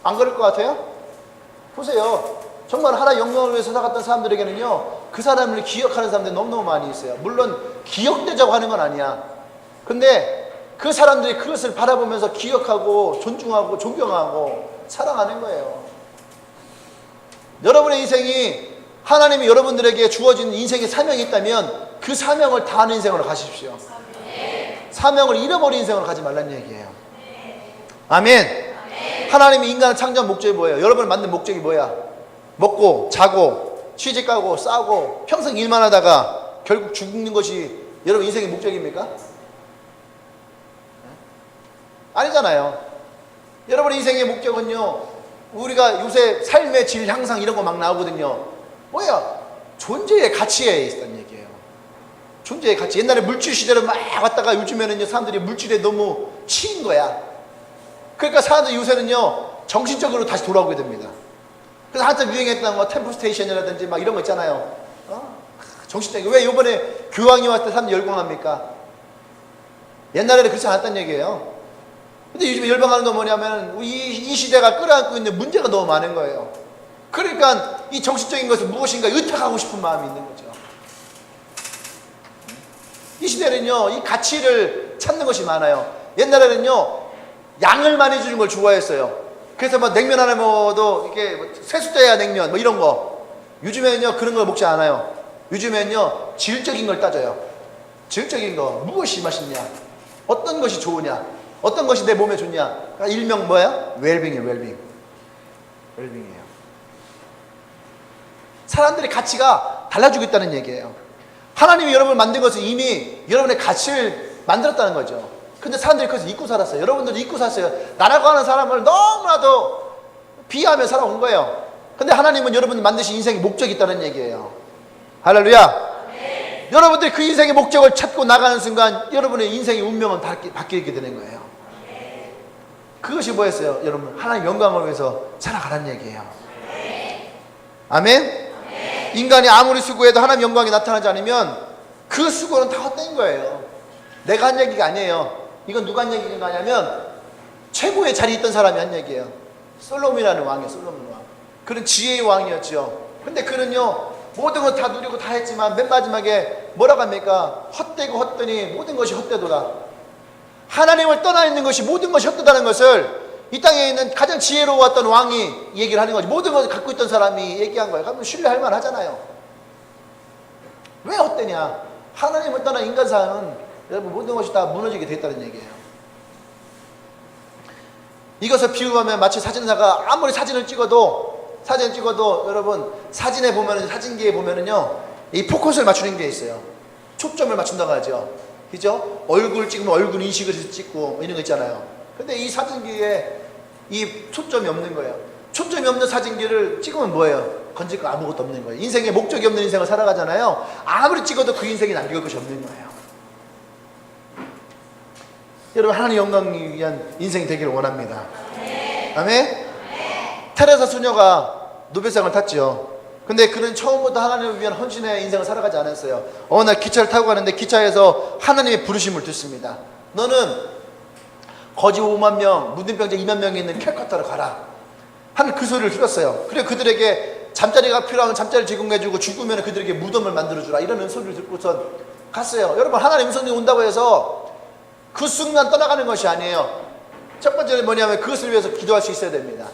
안 그럴 것 같아요? 보세요. 정말 하나의 영광을 위해서 살아갔던 사람들에게는요, 그 사람을 기억하는 사람들이 너무너무 많이 있어요. 물론 기억되자고 하는 건 아니야. 근데 그 사람들이 그것을 바라보면서 기억하고 존중하고 존경하고 사랑하는 거예요. 여러분의 인생이 하나님이 여러분들에게 주어진 인생의 사명이 있다면 그 사명을 다하는 인생으로 가십시오. 사명을 잃어버린 인생으로 가지 말라는 얘기예요. 아멘. 하나님이 인간을 창조한 목적이 뭐예요? 여러분을 만든 목적이 뭐야? 먹고 자고 취직하고 싸고 평생 일만 하다가 결국 죽는 것이 여러분 인생의 목적입니까? 아니잖아요. 여러분 인생의 목적은요, 우리가 요새 삶의 질 향상 이런 거 막 나오거든요. 뭐야? 존재의 가치에 있다는 얘기예요. 존재의 가치. 옛날에 물질 시대로 막 왔다가 요즘에는요, 사람들이 물질에 너무 치인 거야. 그러니까 사람들 요새는요, 정신적으로 다시 돌아오게 됩니다. 그래서 한참 유행했던 뭐 템플 스테이션이라든지 막 이런 거 있잖아요. 정신적인. 왜 요번에 교황이 왔을 때 사람들이 열광합니까? 옛날에는 그렇지 않았다는 얘기예요. 근데 요즘에 열광하는 건 뭐냐면 이 시대가 끌어안고 있는 문제가 너무 많은 거예요. 그러니까 이 정신적인 것을 무엇인가 의탁하고 싶은 마음이 있는 거죠. 이 이 시대는요, 이 가치를 찾는 것이 많아요. 옛날에는요, 양을 많이 주는 걸 좋아했어요. 그래서 뭐 냉면 하나 먹어도 이게 뭐 세수대야 냉면 뭐 이런 거. 요즘에는요, 그런 걸 먹지 않아요. 요즘에는요, 질적인 걸 따져요. 질적인 거. 무엇이 맛있냐? 어떤 것이 좋으냐? 어떤 것이 내 몸에 좋냐? 그러니까 일명 뭐야? 웰빙이에요, 웰빙. 웰빙이에요. 사람들의 가치가 달라지고 있다는 얘기예요. 하나님이 여러분을 만든 것은 이미 여러분의 가치를 만들었다는 거죠. 근데 사람들이 그것을 잊고 살았어요. 여러분들이 잊고 살았어요. 나라고 하는 사람을 너무나도 비하하며 살아온 거예요. 근데 하나님은 여러분이 만드신 인생의 목적이 있다는 얘기예요. 할렐루야. 네. 여러분들이 그 인생의 목적을 찾고 나가는 순간 여러분의 인생의 운명은 바뀌게 되는 거예요. 네. 그것이 뭐였어요? 여러분, 하나님 영광을 위해서 살아가라는 얘기예요. 네. 아멘? 네. 인간이 아무리 수고해도 하나님 영광이 나타나지 않으면 그 수고는 다 헛된 거예요. 내가 한 얘기가 아니에요. 이건 누가 한 얘기가 아니냐면 최고의 자리에 있던 사람이 한 얘기예요. 솔로몬이라는 왕이에요. 솔로몬 왕. 그는 지혜의 왕이었죠. 근데 그는요, 모든 걸 다 누리고 다 했지만 맨 마지막에 뭐라고 합니까? 헛되고 헛되니 모든 것이 헛되도다. 하나님을 떠나 있는 것이 모든 것이 헛되다는 것을 이 땅에 있는 가장 지혜로웠던 왕이 얘기를 하는 거지. 모든 것을 갖고 있던 사람이 얘기한 거예요. 그러면 신뢰할 만하잖아요. 왜 헛되냐? 하나님을 떠나 인간사는 여러분 모든 것이 다 무너지게 됐다는 얘기예요. 이것을 비유하면 마치 사진사가 아무리 사진을 찍어도 여러분 사진에 보면은 사진기에 보면은요 이 포커스를 맞추는 게 있어요. 초점을 맞춘다고 하죠. 그죠? 얼굴 찍으면 얼굴 인식을 해서 찍고 이런 거 있잖아요. 근데 이 사진기에 이 초점이 없는 거예요. 초점이 없는 사진기를 찍으면 뭐예요? 건질 거 아무것도 없는 거예요. 인생에 목적이 없는 인생을 살아가잖아요. 아무리 찍어도 그 인생이 남길 것이 없는 거예요. 여러분 하나님 영광을 위한 인생이 되기를 원합니다. 아멘? 테레사 수녀가 노벨상을 탔죠. 근데 그는 처음부터 하나님을 위한 헌신의 인생을 살아가지 않았어요. 어느 날 기차를 타고 가는데 기차에서 하나님의 부르심을 듣습니다. 너는 거지 5만 명, 문둥병자 2만 명이 있는 캘커타로 가라. 하는 그 소리를 들었어요. 그래 그들에게 잠자리가 필요하면 잠자리를 제공해주고 죽으면 그들에게 무덤을 만들어주라. 이런 소리를 듣고선 갔어요. 여러분 하나님 음성이 온다고 해서 그 순간 떠나가는 것이 아니에요. 첫 번째는 뭐냐면 그것을 위해서 기도할 수 있어야 됩니다.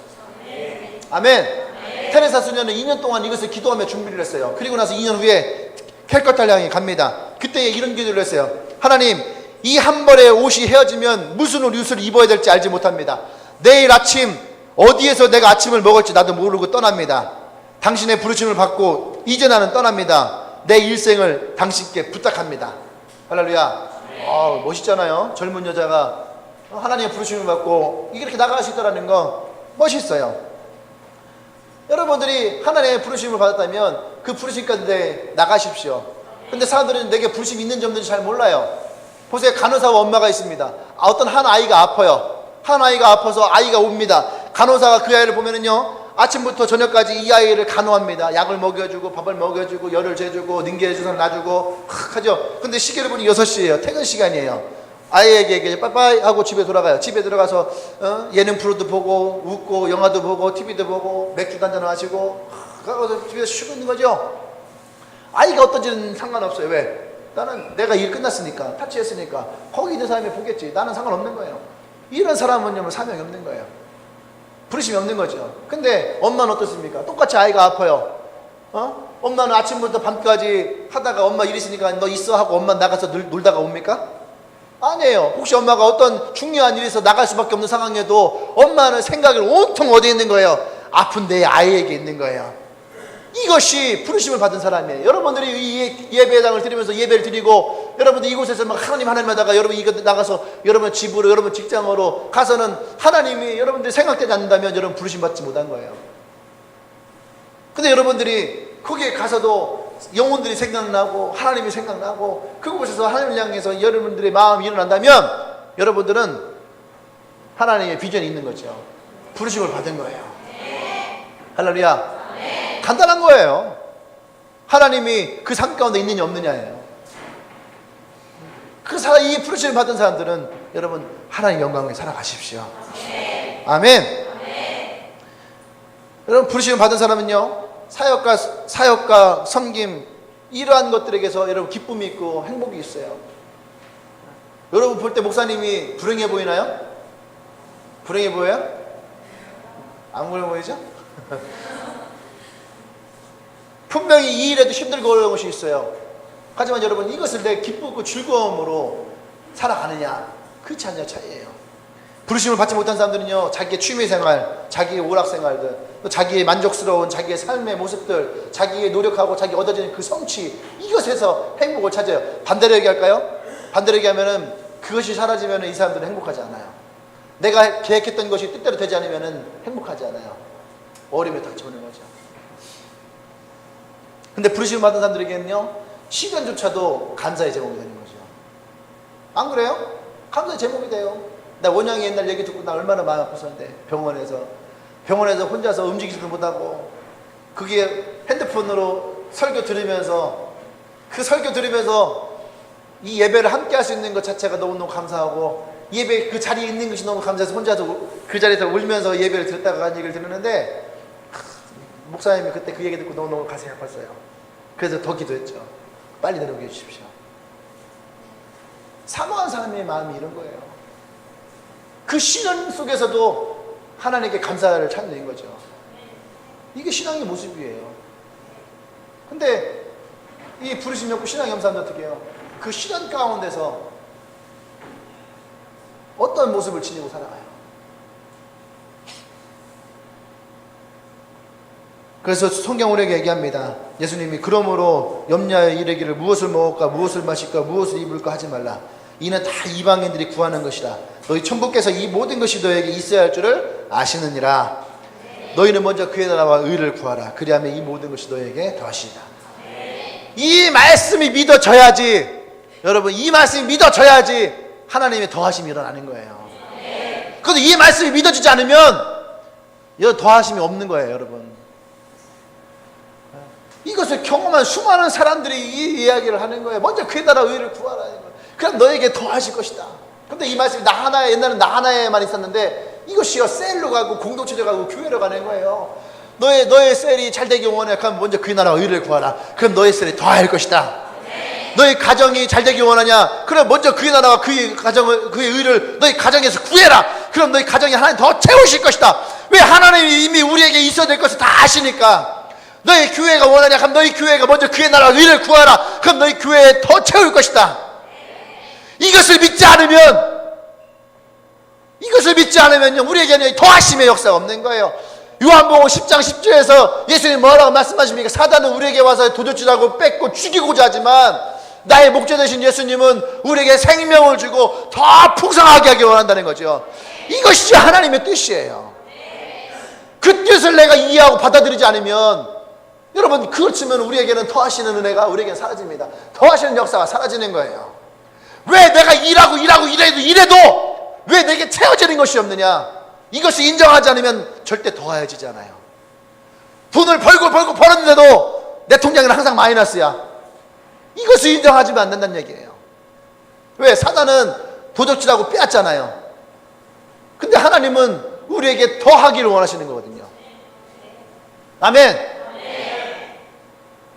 아멘. 테레사 수녀는 2년 동안 이것을 기도하며 준비를 했어요. 그리고 나서 2년 후에 캘커타를 향해 갑니다. 그때 이런 기도를 했어요. 하나님, 이 한 벌의 옷이 헤어지면 무슨 옷을 입어야 될지 알지 못합니다. 내일 아침 어디에서 내가 아침을 먹을지 나도 모르고 떠납니다. 당신의 부르심을 받고 이제 나는 떠납니다. 내 일생을 당신께 부탁합니다. 할렐루야. 멋있잖아요. 젊은 여자가 하나님의 부르심을 받고 이렇게 나갈 수 있다는 거 멋있어요. 여러분들이 하나님의 부르심을 받았다면 그 부르심 가운데 나가십시오. 근데 사람들은 내게 부르심이 있는지 없는지 잘 몰라요. 보세요. 간호사와 엄마가 있습니다. 어떤 한 아이가 아파요. 한 아이가 아파서 아이가 옵니다. 간호사가 그 아이를 보면은요 아침부터 저녁까지 이 아이를 간호합니다. 약을 먹여주고 밥을 먹여주고 열을 재주고 능계해 주선 놔주고 하죠. 근데 시계를 보니 6시예요. 퇴근 시간이에요. 아이에게 빠빠이 하고 집에 돌아가요. 집에 들어가서 예능 프로도 보고 웃고 영화도 보고 TV도 보고 맥주 한잔 마시고 가서 집에서 쉬고 있는 거죠. 아이가 어떤지는 상관없어요. 왜? 나는 내가 일 끝났으니까 타치했으니까 거기 있는 사람이 보겠지. 나는 상관없는 거예요. 이런 사람은 사명이 없는 거예요. 부르심이 없는 거죠. 근데 엄마는 어떻습니까? 똑같이 아이가 아파요. 엄마는 아침부터 밤까지 하다가 엄마 일 있으니까 너 있어 하고 엄마 나가서 놀다가 옵니까? 아니에요. 혹시 엄마가 어떤 중요한 일에서 나갈 수밖에 없는 상황에도 엄마는 생각이 온통 어디에 있는 거예요? 아픈 내 아이에게 있는 거예요. 이것이 부르심을 받은 사람이에요. 여러분들이 이 예배당을 드리면서 예배를 드리고 여러분들 이곳에서 막 하나님 하다가 여러분 이거 나가서 여러분 집으로 여러분 직장으로 가서는 하나님이 여러분들이 생각되지 않는다면 여러분 부르심 받지 못한 거예요. 근데 여러분들이 거기에 가서도 영혼들이 생각나고 하나님이 생각나고 그곳에서 하나님을 향해서 여러분들의 마음이 일어난다면 여러분들은 하나님의 비전이 있는 거죠. 부르심을 받은 거예요. 할렐루야. 간단한 거예요. 하나님이 그 삶 가운데 있느냐 없느냐예요. 이 부르심을 받은 사람들은 여러분 하나님 영광에 살아가십시오. 아멘. 여러분 부르심을 받은 사람은요 사역과 섬김 이러한 것들에게서 여러분 기쁨이 있고 행복이 있어요. 여러분 볼 때 목사님이 불행해 보이나요? 불행해 보여요? 안 불행해 보이죠? 분명히 이 일에도 힘들고 어려운 것이 있어요. 하지만 여러분, 이것을 내 기쁘고 즐거움으로 살아가느냐, 그렇지 않냐 차이예요. 부르심을 받지 못한 사람들은요, 자기의 취미생활, 자기의 오락생활들, 또 자기의 만족스러운 자기의 삶의 모습들, 자기의 노력하고 자기 얻어지는 그 성취, 이것에서 행복을 찾아요. 반대로 얘기할까요? 반대로 얘기하면은 그것이 사라지면 이 사람들은 행복하지 않아요. 내가 계획했던 것이 뜻대로 되지 않으면 행복하지 않아요. 어려움에 닥쳐오는 거죠. 근데 부르심을 받은 사람들에게는요, 시간조차도 감사의 제목이 되는 거죠. 안 그래요? 감사의 제목이 돼요. 나 원영이 옛날 얘기 듣고 나 얼마나 마음 아팠었는데, 병원에서 혼자서 움직이지도 못하고, 그게 핸드폰으로 설교 들으면서, 그 설교 들으면서 이 예배를 함께 할 수 있는 것 자체가 너무너무 감사하고, 예배 그 자리에 있는 것이 너무 감사해서 혼자서 그 자리에서 울면서 예배를 들었다가 한 얘기를 들었는데, 목사님이 그때 그 얘기 듣고 너무너무 가슴이 아팠어요. 그래서 더 기도했죠. 빨리 내려오게 해주십시오. 사모한 사람의 마음이 이런 거예요. 그 시련 속에서도 하나님께 감사를 찾는 거죠. 이게 신앙의 모습이에요. 근데 이 부르심 없고 신앙이 없는 사람들 어떻게 해요? 그 시련 가운데서 어떤 모습을 지니고 살아가요? 그래서 성경 우리에게 얘기합니다. 예수님이 그러므로 염려하여 이르기를 무엇을 먹을까 무엇을 마실까 무엇을 입을까 하지 말라. 이는 다 이방인들이 구하는 것이라. 너희 천부께서 이 모든 것이 너에게 있어야 할 줄을 아시느니라. 너희는 먼저 그의 나라와 의를 구하라. 그리하면 이 모든 것이 너에게 더하시리라. 이 말씀이 믿어져야지, 여러분, 이 말씀이 믿어져야지 하나님의 더하심이 일어나는 거예요. 그런데 이 말씀이 믿어지지 않으면 이런 더하심이 없는 거예요, 여러분. 이것을 경험한 수많은 사람들이 이 이야기를 하는 거예요. 먼저 그의 나라 의를 구하라. 그럼 너에게 더하실 것이다. 근데 이 말씀이 나 하나에, 옛날에는 나 하나에만 있었는데 이것이요, 셀로 가고 공동체로 가고 교회로 가는 거예요. 너의 셀이 잘 되기 원해. 그럼 먼저 그의 나라 의를 구하라. 그럼 너의 셀이 더할 것이다. 너희 가정이 잘 되기 원하냐? 그럼 먼저 그의 나라와 그의 가정을, 그의 의를 너희 가정에서 구해라. 그럼 너희 가정이 하나님 더 채우실 것이다. 왜? 하나님이 이미 우리에게 있어야 될 것을 다 아시니까. 너희 교회가 원하냐? 그럼 너희 교회가 먼저 그의 나라와 의를 구하라. 그럼 너희 교회에 더 채울 것이다. 이것을 믿지 않으면요, 우리에게는 더하심의 역사가 없는 거예요. 요한복음 10장 10절에서 예수님이 뭐라고 말씀하십니까? 사단은 우리에게 와서 도둑질하고 뺏고 죽이고자 하지만 나의 목자 되신 예수님은 우리에게 생명을 주고 더 풍성하게 하기 원한다는 거죠. 이것이 하나님의 뜻이에요. 그 뜻을 내가 이해하고 받아들이지 않으면, 여러분, 그렇지만 우리에게는 더하시는 은혜가 우리에게는 사라집니다. 더하시는 역사가 사라지는 거예요. 왜 내가 이래도 왜 내게 채워지는 것이 없느냐? 이것을 인정하지 않으면 절대 더하여지지 않아요. 돈을 벌고 벌었는데도 내 통장에는 항상 마이너스야. 이것을 인정하지면 안 된다는 얘기예요. 왜? 사단은 도둑질하고 빼앗잖아요. 근데 하나님은 우리에게 더하기를 원하시는 거거든요. 아멘.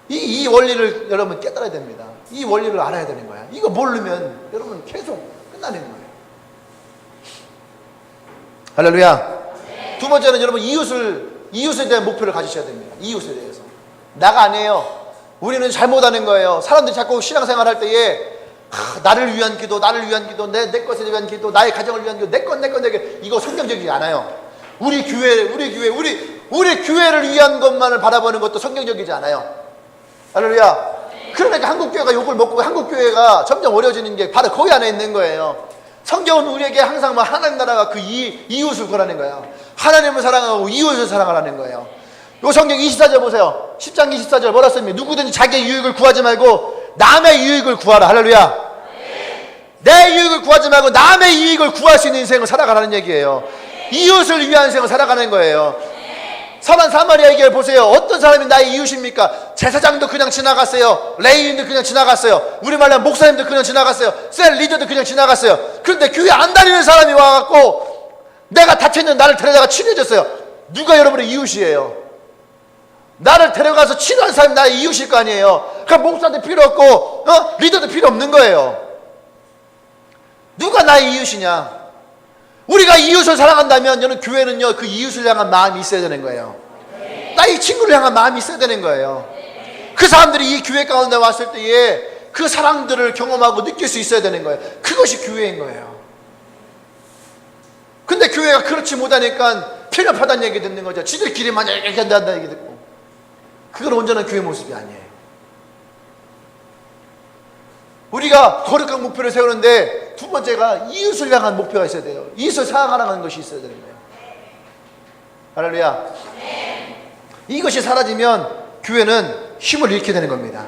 이 원리를 여러분 깨달아야 됩니다. 이 원리를 알아야 되는 거야. 이거 모르면 여러분 계속 끝나는 거예요. 할렐루야. 두 번째는 여러분 이웃에 대한 목표를 가지셔야 됩니다. 이웃에 대해서. 나가 아니에요. 우리는 잘못하는 거예요. 사람들이 자꾸 신앙생활 할 때에 나를 위한 기도, 내 것에 대한 기도, 나의 가정을 위한 기도, 내 것. 이거 성경적이지 않아요. 우리 교회를 위한 것만을 바라보는 것도 성경적이지 않아요. 할렐루야. 그러니까 한국교회가 욕을 먹고 한국교회가 점점 어려워지는 게 바로 거기 안에 있는 거예요. 성경은 우리에게 항상 하나님 나라가 그 이웃을 구하는 거예요. 하나님을 사랑하고 이웃을 사랑하라는 거예요. 요 성경 24절 보세요. 10장 24절 뭐라 씁니까? 누구든지 자기의 유익을 구하지 말고 남의 유익을 구하라. 할렐루야. 내 유익을 구하지 말고 남의 이익을 구할 수 있는 인생을 살아가라는 얘기예요. 이웃을 위한 인생을 살아가는 거예요. 선한 사마리아 얘기를 보세요. 어떤 사람이 나의 이웃입니까? 제사장도 그냥 지나갔어요. 레위인도 그냥 지나갔어요. 우리말로 목사님도 그냥 지나갔어요. 셀 리더도 그냥 지나갔어요. 그런데 교회 안 다니는 사람이 와갖고 내가 다쳐있는 나를 데려다가 치료해줬어요. 누가 여러분의 이웃이에요? 나를 데려가서 치료한 사람이 나의 이웃일 거 아니에요. 그럼 목사도 필요 없고 리더도 필요 없는 거예요. 누가 나의 이웃이냐? 우리가 이웃을 사랑한다면 여러분 교회는요 그 이웃을 향한 마음이 있어야 되는 거예요. 나의 친구를 향한 마음이 있어야 되는 거예요. 그 사람들이 이 교회 가운데 왔을 때에 그 사랑들을 경험하고 느낄 수 있어야 되는 거예요. 그것이 교회인 거예요. 근데 교회가 그렇지 못하니까 편협하다는 얘기 듣는 거죠. 지들끼리만 얘기한다는 얘기 듣고. 그건 온전한 교회 모습이 아니에요. 우리가 거룩한 목표를 세우는데 두 번째가 이웃을 향한 목표가 있어야 돼요. 이웃을 사랑하는 것이 있어야 되는 거예요. 할렐루야. 이것이 사라지면 교회는 힘을 잃게 되는 겁니다.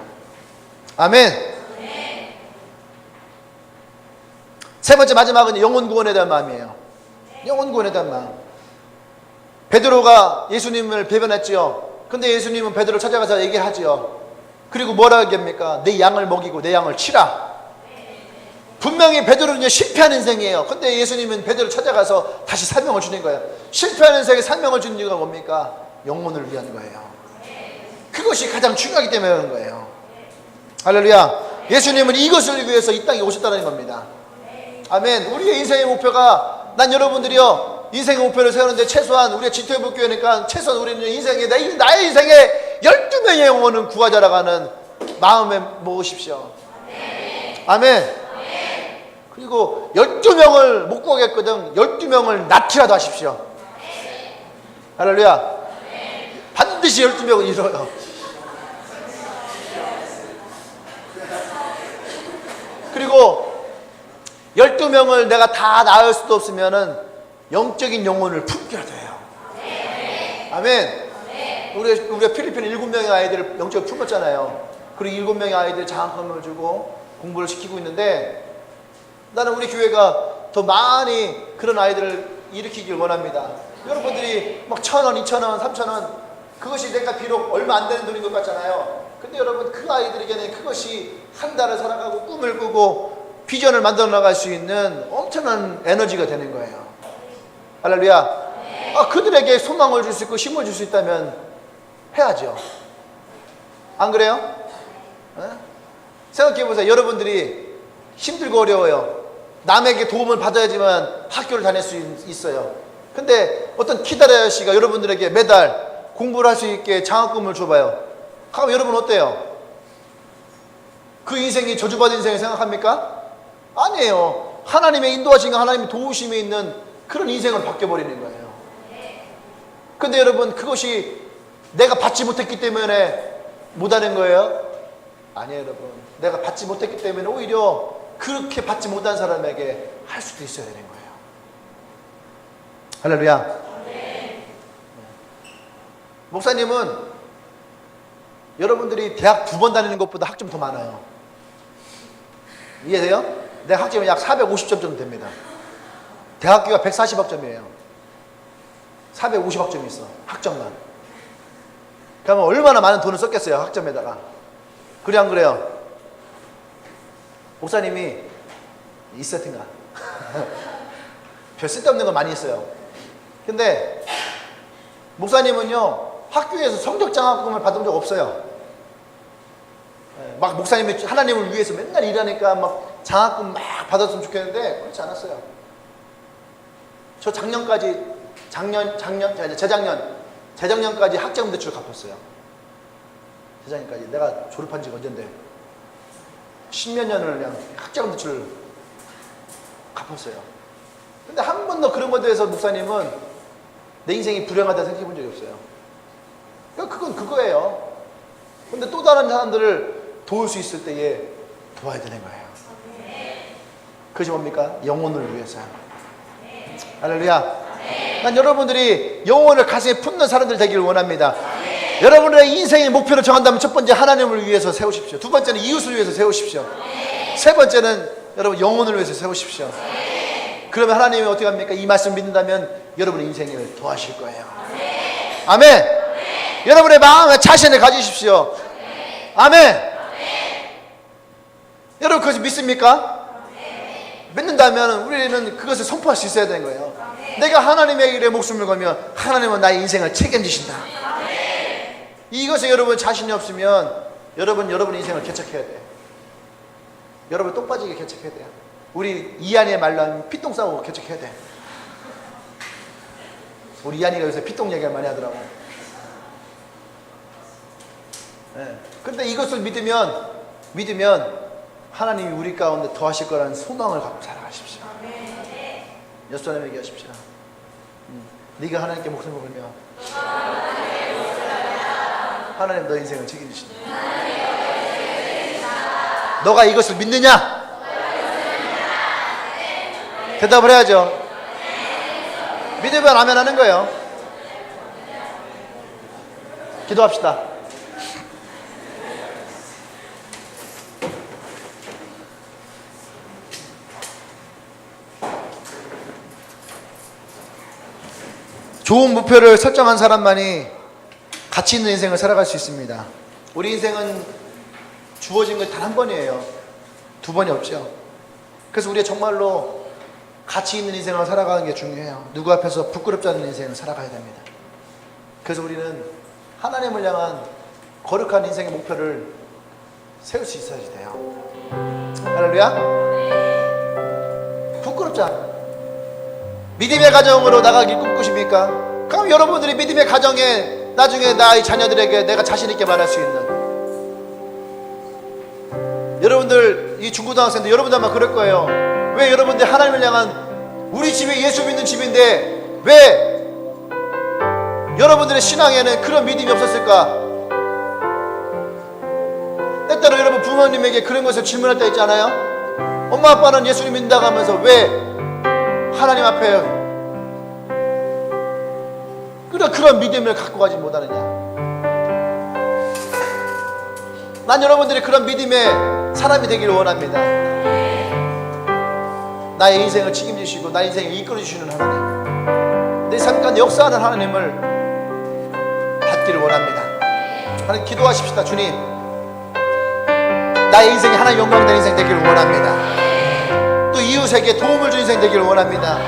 아멘. 세 번째 마지막은 영혼 구원에 대한 마음이에요. 영혼 구원에 대한 마음. 베드로가 예수님을 배반했지요. 근데 예수님은 베드로를 찾아가서 얘기를 하지요. 그리고 뭐라고 얘기합니까? 내 양을 먹이고 내 양을 치라. 분명히 베드로는 실패한 인생이에요. 근데 예수님은 베드로를 찾아가서 다시 설명을 주는 거예요. 실패한 인생에 설명을 주는 이유가 뭡니까? 영혼을 위한 거예요. 그것이 가장 중요하기 때문에 그런 거예요. 할렐루야. 예수님은 이것을 위해서 이 땅에 오셨다는 겁니다. 아멘. 우리의 인생의 목표가, 난 여러분들이요 인생의 목표를 세우는데 최소한 우리가 지토해볼교회니까 최소한 우리는 인생에 나의 인생에 12명의 영혼은 구하자라고 하는 마음에 먹으십시오. 아멘. 그리고 12명을 못 구하겠거든 12명을 낳기라도 하십시오. 할렐루야. 반드시 12명은 이뤄요. 그리고 12명을 내가 다 낳을 수도 없으면은 영적인 영혼을 품게라도 해요. 아멘. 우리가 필리핀 7명의 아이들을 영적으로 품었잖아요. 그리고 7명의 아이들 장학금을 주고 공부를 시키고 있는데, 나는 우리 교회가 더 많이 그런 아이들을 일으키길 원합니다. 여러분들이 막 1,000원, 2,000원, 3,000원, 그것이 내가 비록 얼마 안 되는 돈인 것 같잖아요. 근데 여러분 그 아이들에게는 그것이 한 달을 살아가고 꿈을 꾸고 비전을 만들어 나갈 수 있는 엄청난 에너지가 되는 거예요. 할렐루야. 그들에게 소망을 줄 수 있고 힘을 줄 수 있다면 해야죠. 안 그래요? 생각해 보세요. 여러분들이 힘들고 어려워요. 남에게 도움을 받아야지만 학교를 다닐 수 있어요. 근데 어떤 키다리 아저씨가 여러분들에게 매달 공부를 할 수 있게 장학금을 줘봐요. 그럼 여러분 어때요? 그 인생이 저주받은 인생을 생각합니까? 아니에요. 하나님의 인도하심과 하나님의 도우심이 있는 그런 인생을 바뀌어버리는 거예요. 근데 여러분 그것이 내가 받지 못했기 때문에 못하는 거예요? 아니에요. 여러분 내가 받지 못했기 때문에 오히려 그렇게 받지 못한 사람에게 할 수도 있어야 되는 거예요. 할렐루야. 목사님은 여러분들이 대학 2번 다니는 것보다 학점 더 많아요. 이해돼요? 내 학점이 약 450점 정도 됩니다. 대학교가 140학점이에요. 450학점이 있어. 학점만. 그러면 얼마나 많은 돈을 썼겠어요. 학점에다가. 그래 안 그래요? 목사님이 있었던가. 별 쓸데없는 거 많이 있어요. 근데 목사님은요 학교에서 성적 장학금을 받은 적 없어요. 막 목사님이 하나님을 위해서 맨날 일하니까 막 장학금 막 받았으면 좋겠는데 그렇지 않았어요. 저 재작년까지 학자금 대출 갚았어요. 재작년까지. 내가 졸업한 지가 언젠데 10몇 년을 그냥 학자금 대출을 갚았어요. 근데 한 번도 그런 것에 대해서 목사님은 내 인생이 불행하다 생각해 본 적이 없어요. 그건 그거예요. 근데 또 다른 사람들을 도울 수 있을 때에 도와야 되는 거예요. 그것이 뭡니까? 영혼을 위해서. 할렐루야. 난 여러분들이 영혼을 가슴에 품는 사람들 되기를 원합니다. 여러분의 인생의 목표를 정한다면 첫 번째 하나님을 위해서 세우십시오. 두 번째는 이웃을 위해서 세우십시오. 세 번째는 여러분 영혼을 위해서 세우십시오. 그러면 하나님이 어떻게 합니까? 이 말씀 믿는다면 여러분의 인생을 도와주실 거예요. 아멘. 여러분의 마음에 자신을 가지십시오. 아멘. 여러분 그것이 믿습니까? 믿는다면 우리는 그것을 선포할 수 있어야 되는 거예요. 내가 하나님의 일에 목숨을 걸면 하나님은 나의 인생을 책임지신다. 이것에 여러분 자신이 없으면 여러분 인생을 개척해야 돼요. 여러분 똑 빠지게 개척해야 돼요. 우리 이한이의 말로 하면 피똥 싸고 개척해야 돼. 우리 이한이가 요새 피똥 얘기를 많이 하더라고. 네. 근데 이것을 믿으면 하나님이 우리 가운데 더하실 거라는 소망을 갖고 살아가십시오. 옆 사람 얘기하십시오. 네가 하나님께 목숨을 걸면 하나님 너 인생을 책임지신다. 너가 이것을 믿느냐? 대답을 해야죠. 믿으면 아멘 하는 거예요. 기도합시다. 좋은 목표를 설정한 사람만이 가치 있는 인생을 살아갈 수 있습니다. 우리 인생은 주어진 건 단 한 번이에요. 두 번이 없죠. 그래서 우리가 정말로 가치 있는 인생을 살아가는 게 중요해요. 누구 앞에서 부끄럽지 않은 인생을 살아가야 됩니다. 그래서 우리는 하나님을 향한 거룩한 인생의 목표를 세울 수 있어야지 돼요. 할렐루야. 부끄럽지 않아. 믿음의 가정으로 나가길 꿈꾸십니까? 그럼 여러분들이 믿음의 가정에 나중에 나의 자녀들에게 내가 자신 있게 말할 수 있는, 여러분들 이 중고등학생들 여러분들 아마 그럴 거예요. 왜 여러분들 하나님을 향한, 우리 집이 예수 믿는 집인데 왜 여러분들의 신앙에는 그런 믿음이 없었을까? 때때로 여러분 부모님에게 그런 것을 질문할 때 있잖아요. 엄마 아빠는 예수님 믿는다고 하면서 왜 하나님 앞에 그런 믿음을 갖고 가지 못하느냐? 난 여러분들이 그런 믿음의 사람이 되기를 원합니다. 나의 인생을 책임지시고 나의 인생을 이끌어주시는 하나님, 내 삶 가운데 역사하는 하나님을 받기를 원합니다. 하나님 기도하십시다. 주님, 나의 인생이 하나님 영광된 인생 되기를 원합니다. 또 이웃에게 도움을 주는 인생 되기를 원합니다.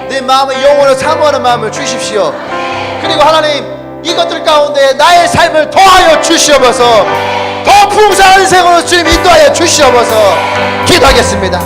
내 마음의 영혼을 사모하는 마음을 주십시오. 그리고 하나님, 이것들 가운데 나의 삶을 더하여 주시옵소서. 더 풍성한 인생으로 주님 인도하여 주시옵소서. 기도하겠습니다.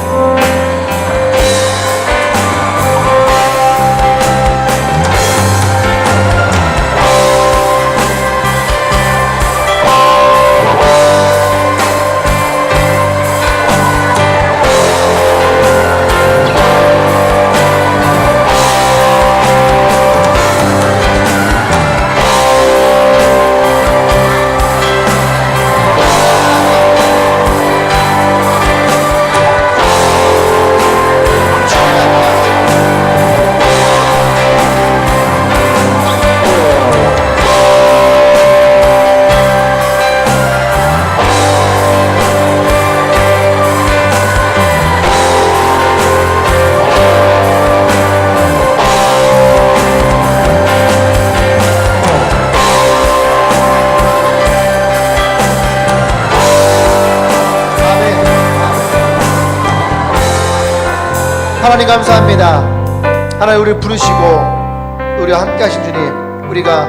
하나님 감사합니다. 하나님 우리를 부르시고 우리와 함께 하신 주님, 우리가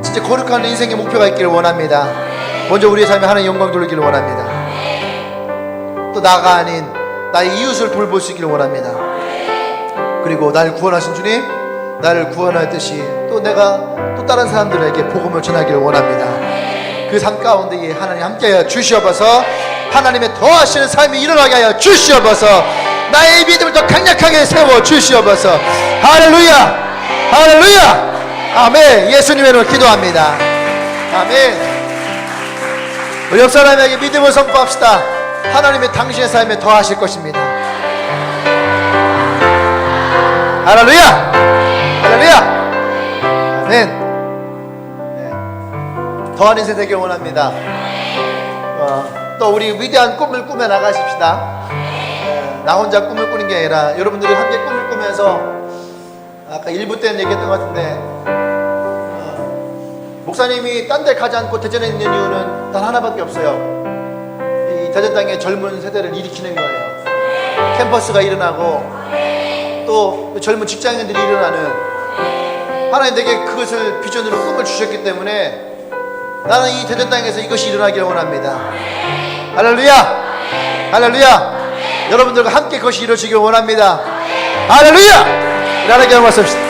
진짜 거룩한 인생의 목표가 있기를 원합니다. 먼저 우리의 삶에 하나님 영광 돌리기를 원합니다. 또 나가 아닌 나의 이웃을 돌볼 수 있기를 원합니다. 그리고 나를 구원하신 주님, 나를 구원하듯이 또 내가 또 다른 사람들에게 복음을 전하기를 원합니다. 그 삶 가운데 하나님 함께하여 주시옵소서. 하나님의 더하시는 삶이 일어나게 하여 주시옵소서. 나의 믿음을 더 강력하게 세워 주시옵소서. 할렐루야, 할렐루야, 아멘. 예수님의 이름으로 기도합니다. 아멘. 우리 옆 사람에게 믿음을 선포합시다. 하나님의 당신의 삶에 더하실 것입니다. 할렐루야, 할렐루야, 아멘. 네. 더한 인생 되길 원합니다. 또 우리 위대한 꿈을 꾸며 나가십시다. 나 혼자 꿈을 꾸는 게 아니라 여러분들이 함께 꿈을 꾸면서, 아까 1부 때는 얘기했던 것 같은데, 목사님이 딴 데 가지 않고 대전에 있는 이유는 단 하나밖에 없어요. 이 대전 땅의 젊은 세대를 일으키는 거예요. 캠퍼스가 일어나고 또 젊은 직장인들이 일어나는, 하나님 내게 그것을 비전으로 꿈을 주셨기 때문에 나는 이 대전 땅에서 이것이 일어나기를 원합니다. 할렐루야, 할렐루야. 여러분들과 함께 그것이 이루어지길 원합니다. 할렐루야! 우리 하나님께 영광 씁시다.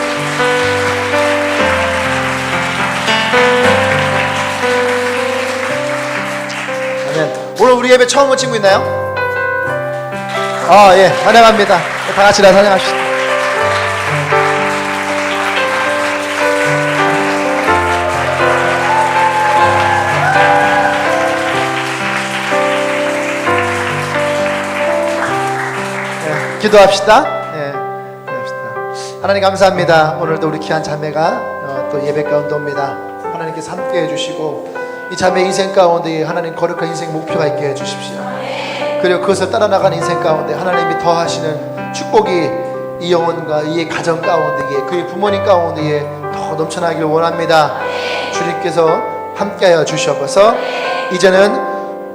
아멘. 오늘 우리 예배 처음 온 친구 있나요? 예, 환영합니다. 다 같이 다 찬양합시다. 기도합시다. 기도합시다. 하나님 감사합니다. 오늘도 우리 귀한 자매가 또 예배 가운데 옵니다. 하나님께서 함께 해주시고 이 자매 인생 가운데 하나님 거룩한 인생 목표가 있게 해주십시오. 그리고 그것을 따라나가는 인생 가운데 하나님이 더하시는 축복이 이 영혼과 이의 가정 가운데 그의 부모님 가운데 더 넘쳐나기를 원합니다. 주님께서 함께하여 주시옵소서. 이제는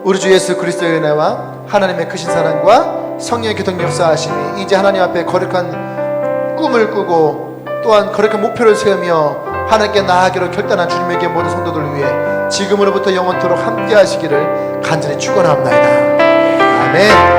우리 주 예수 그리스도의 은혜와 하나님의 크신 사랑과 성령의 교통 역사하심이 이제 하나님 앞에 거룩한 꿈을 꾸고 또한 거룩한 목표를 세우며 하나님께 나아가기로 결단한 주님에게 모든 성도들을 위해 지금으로부터 영원토록 함께 하시기를 간절히 축원합니다. 아멘.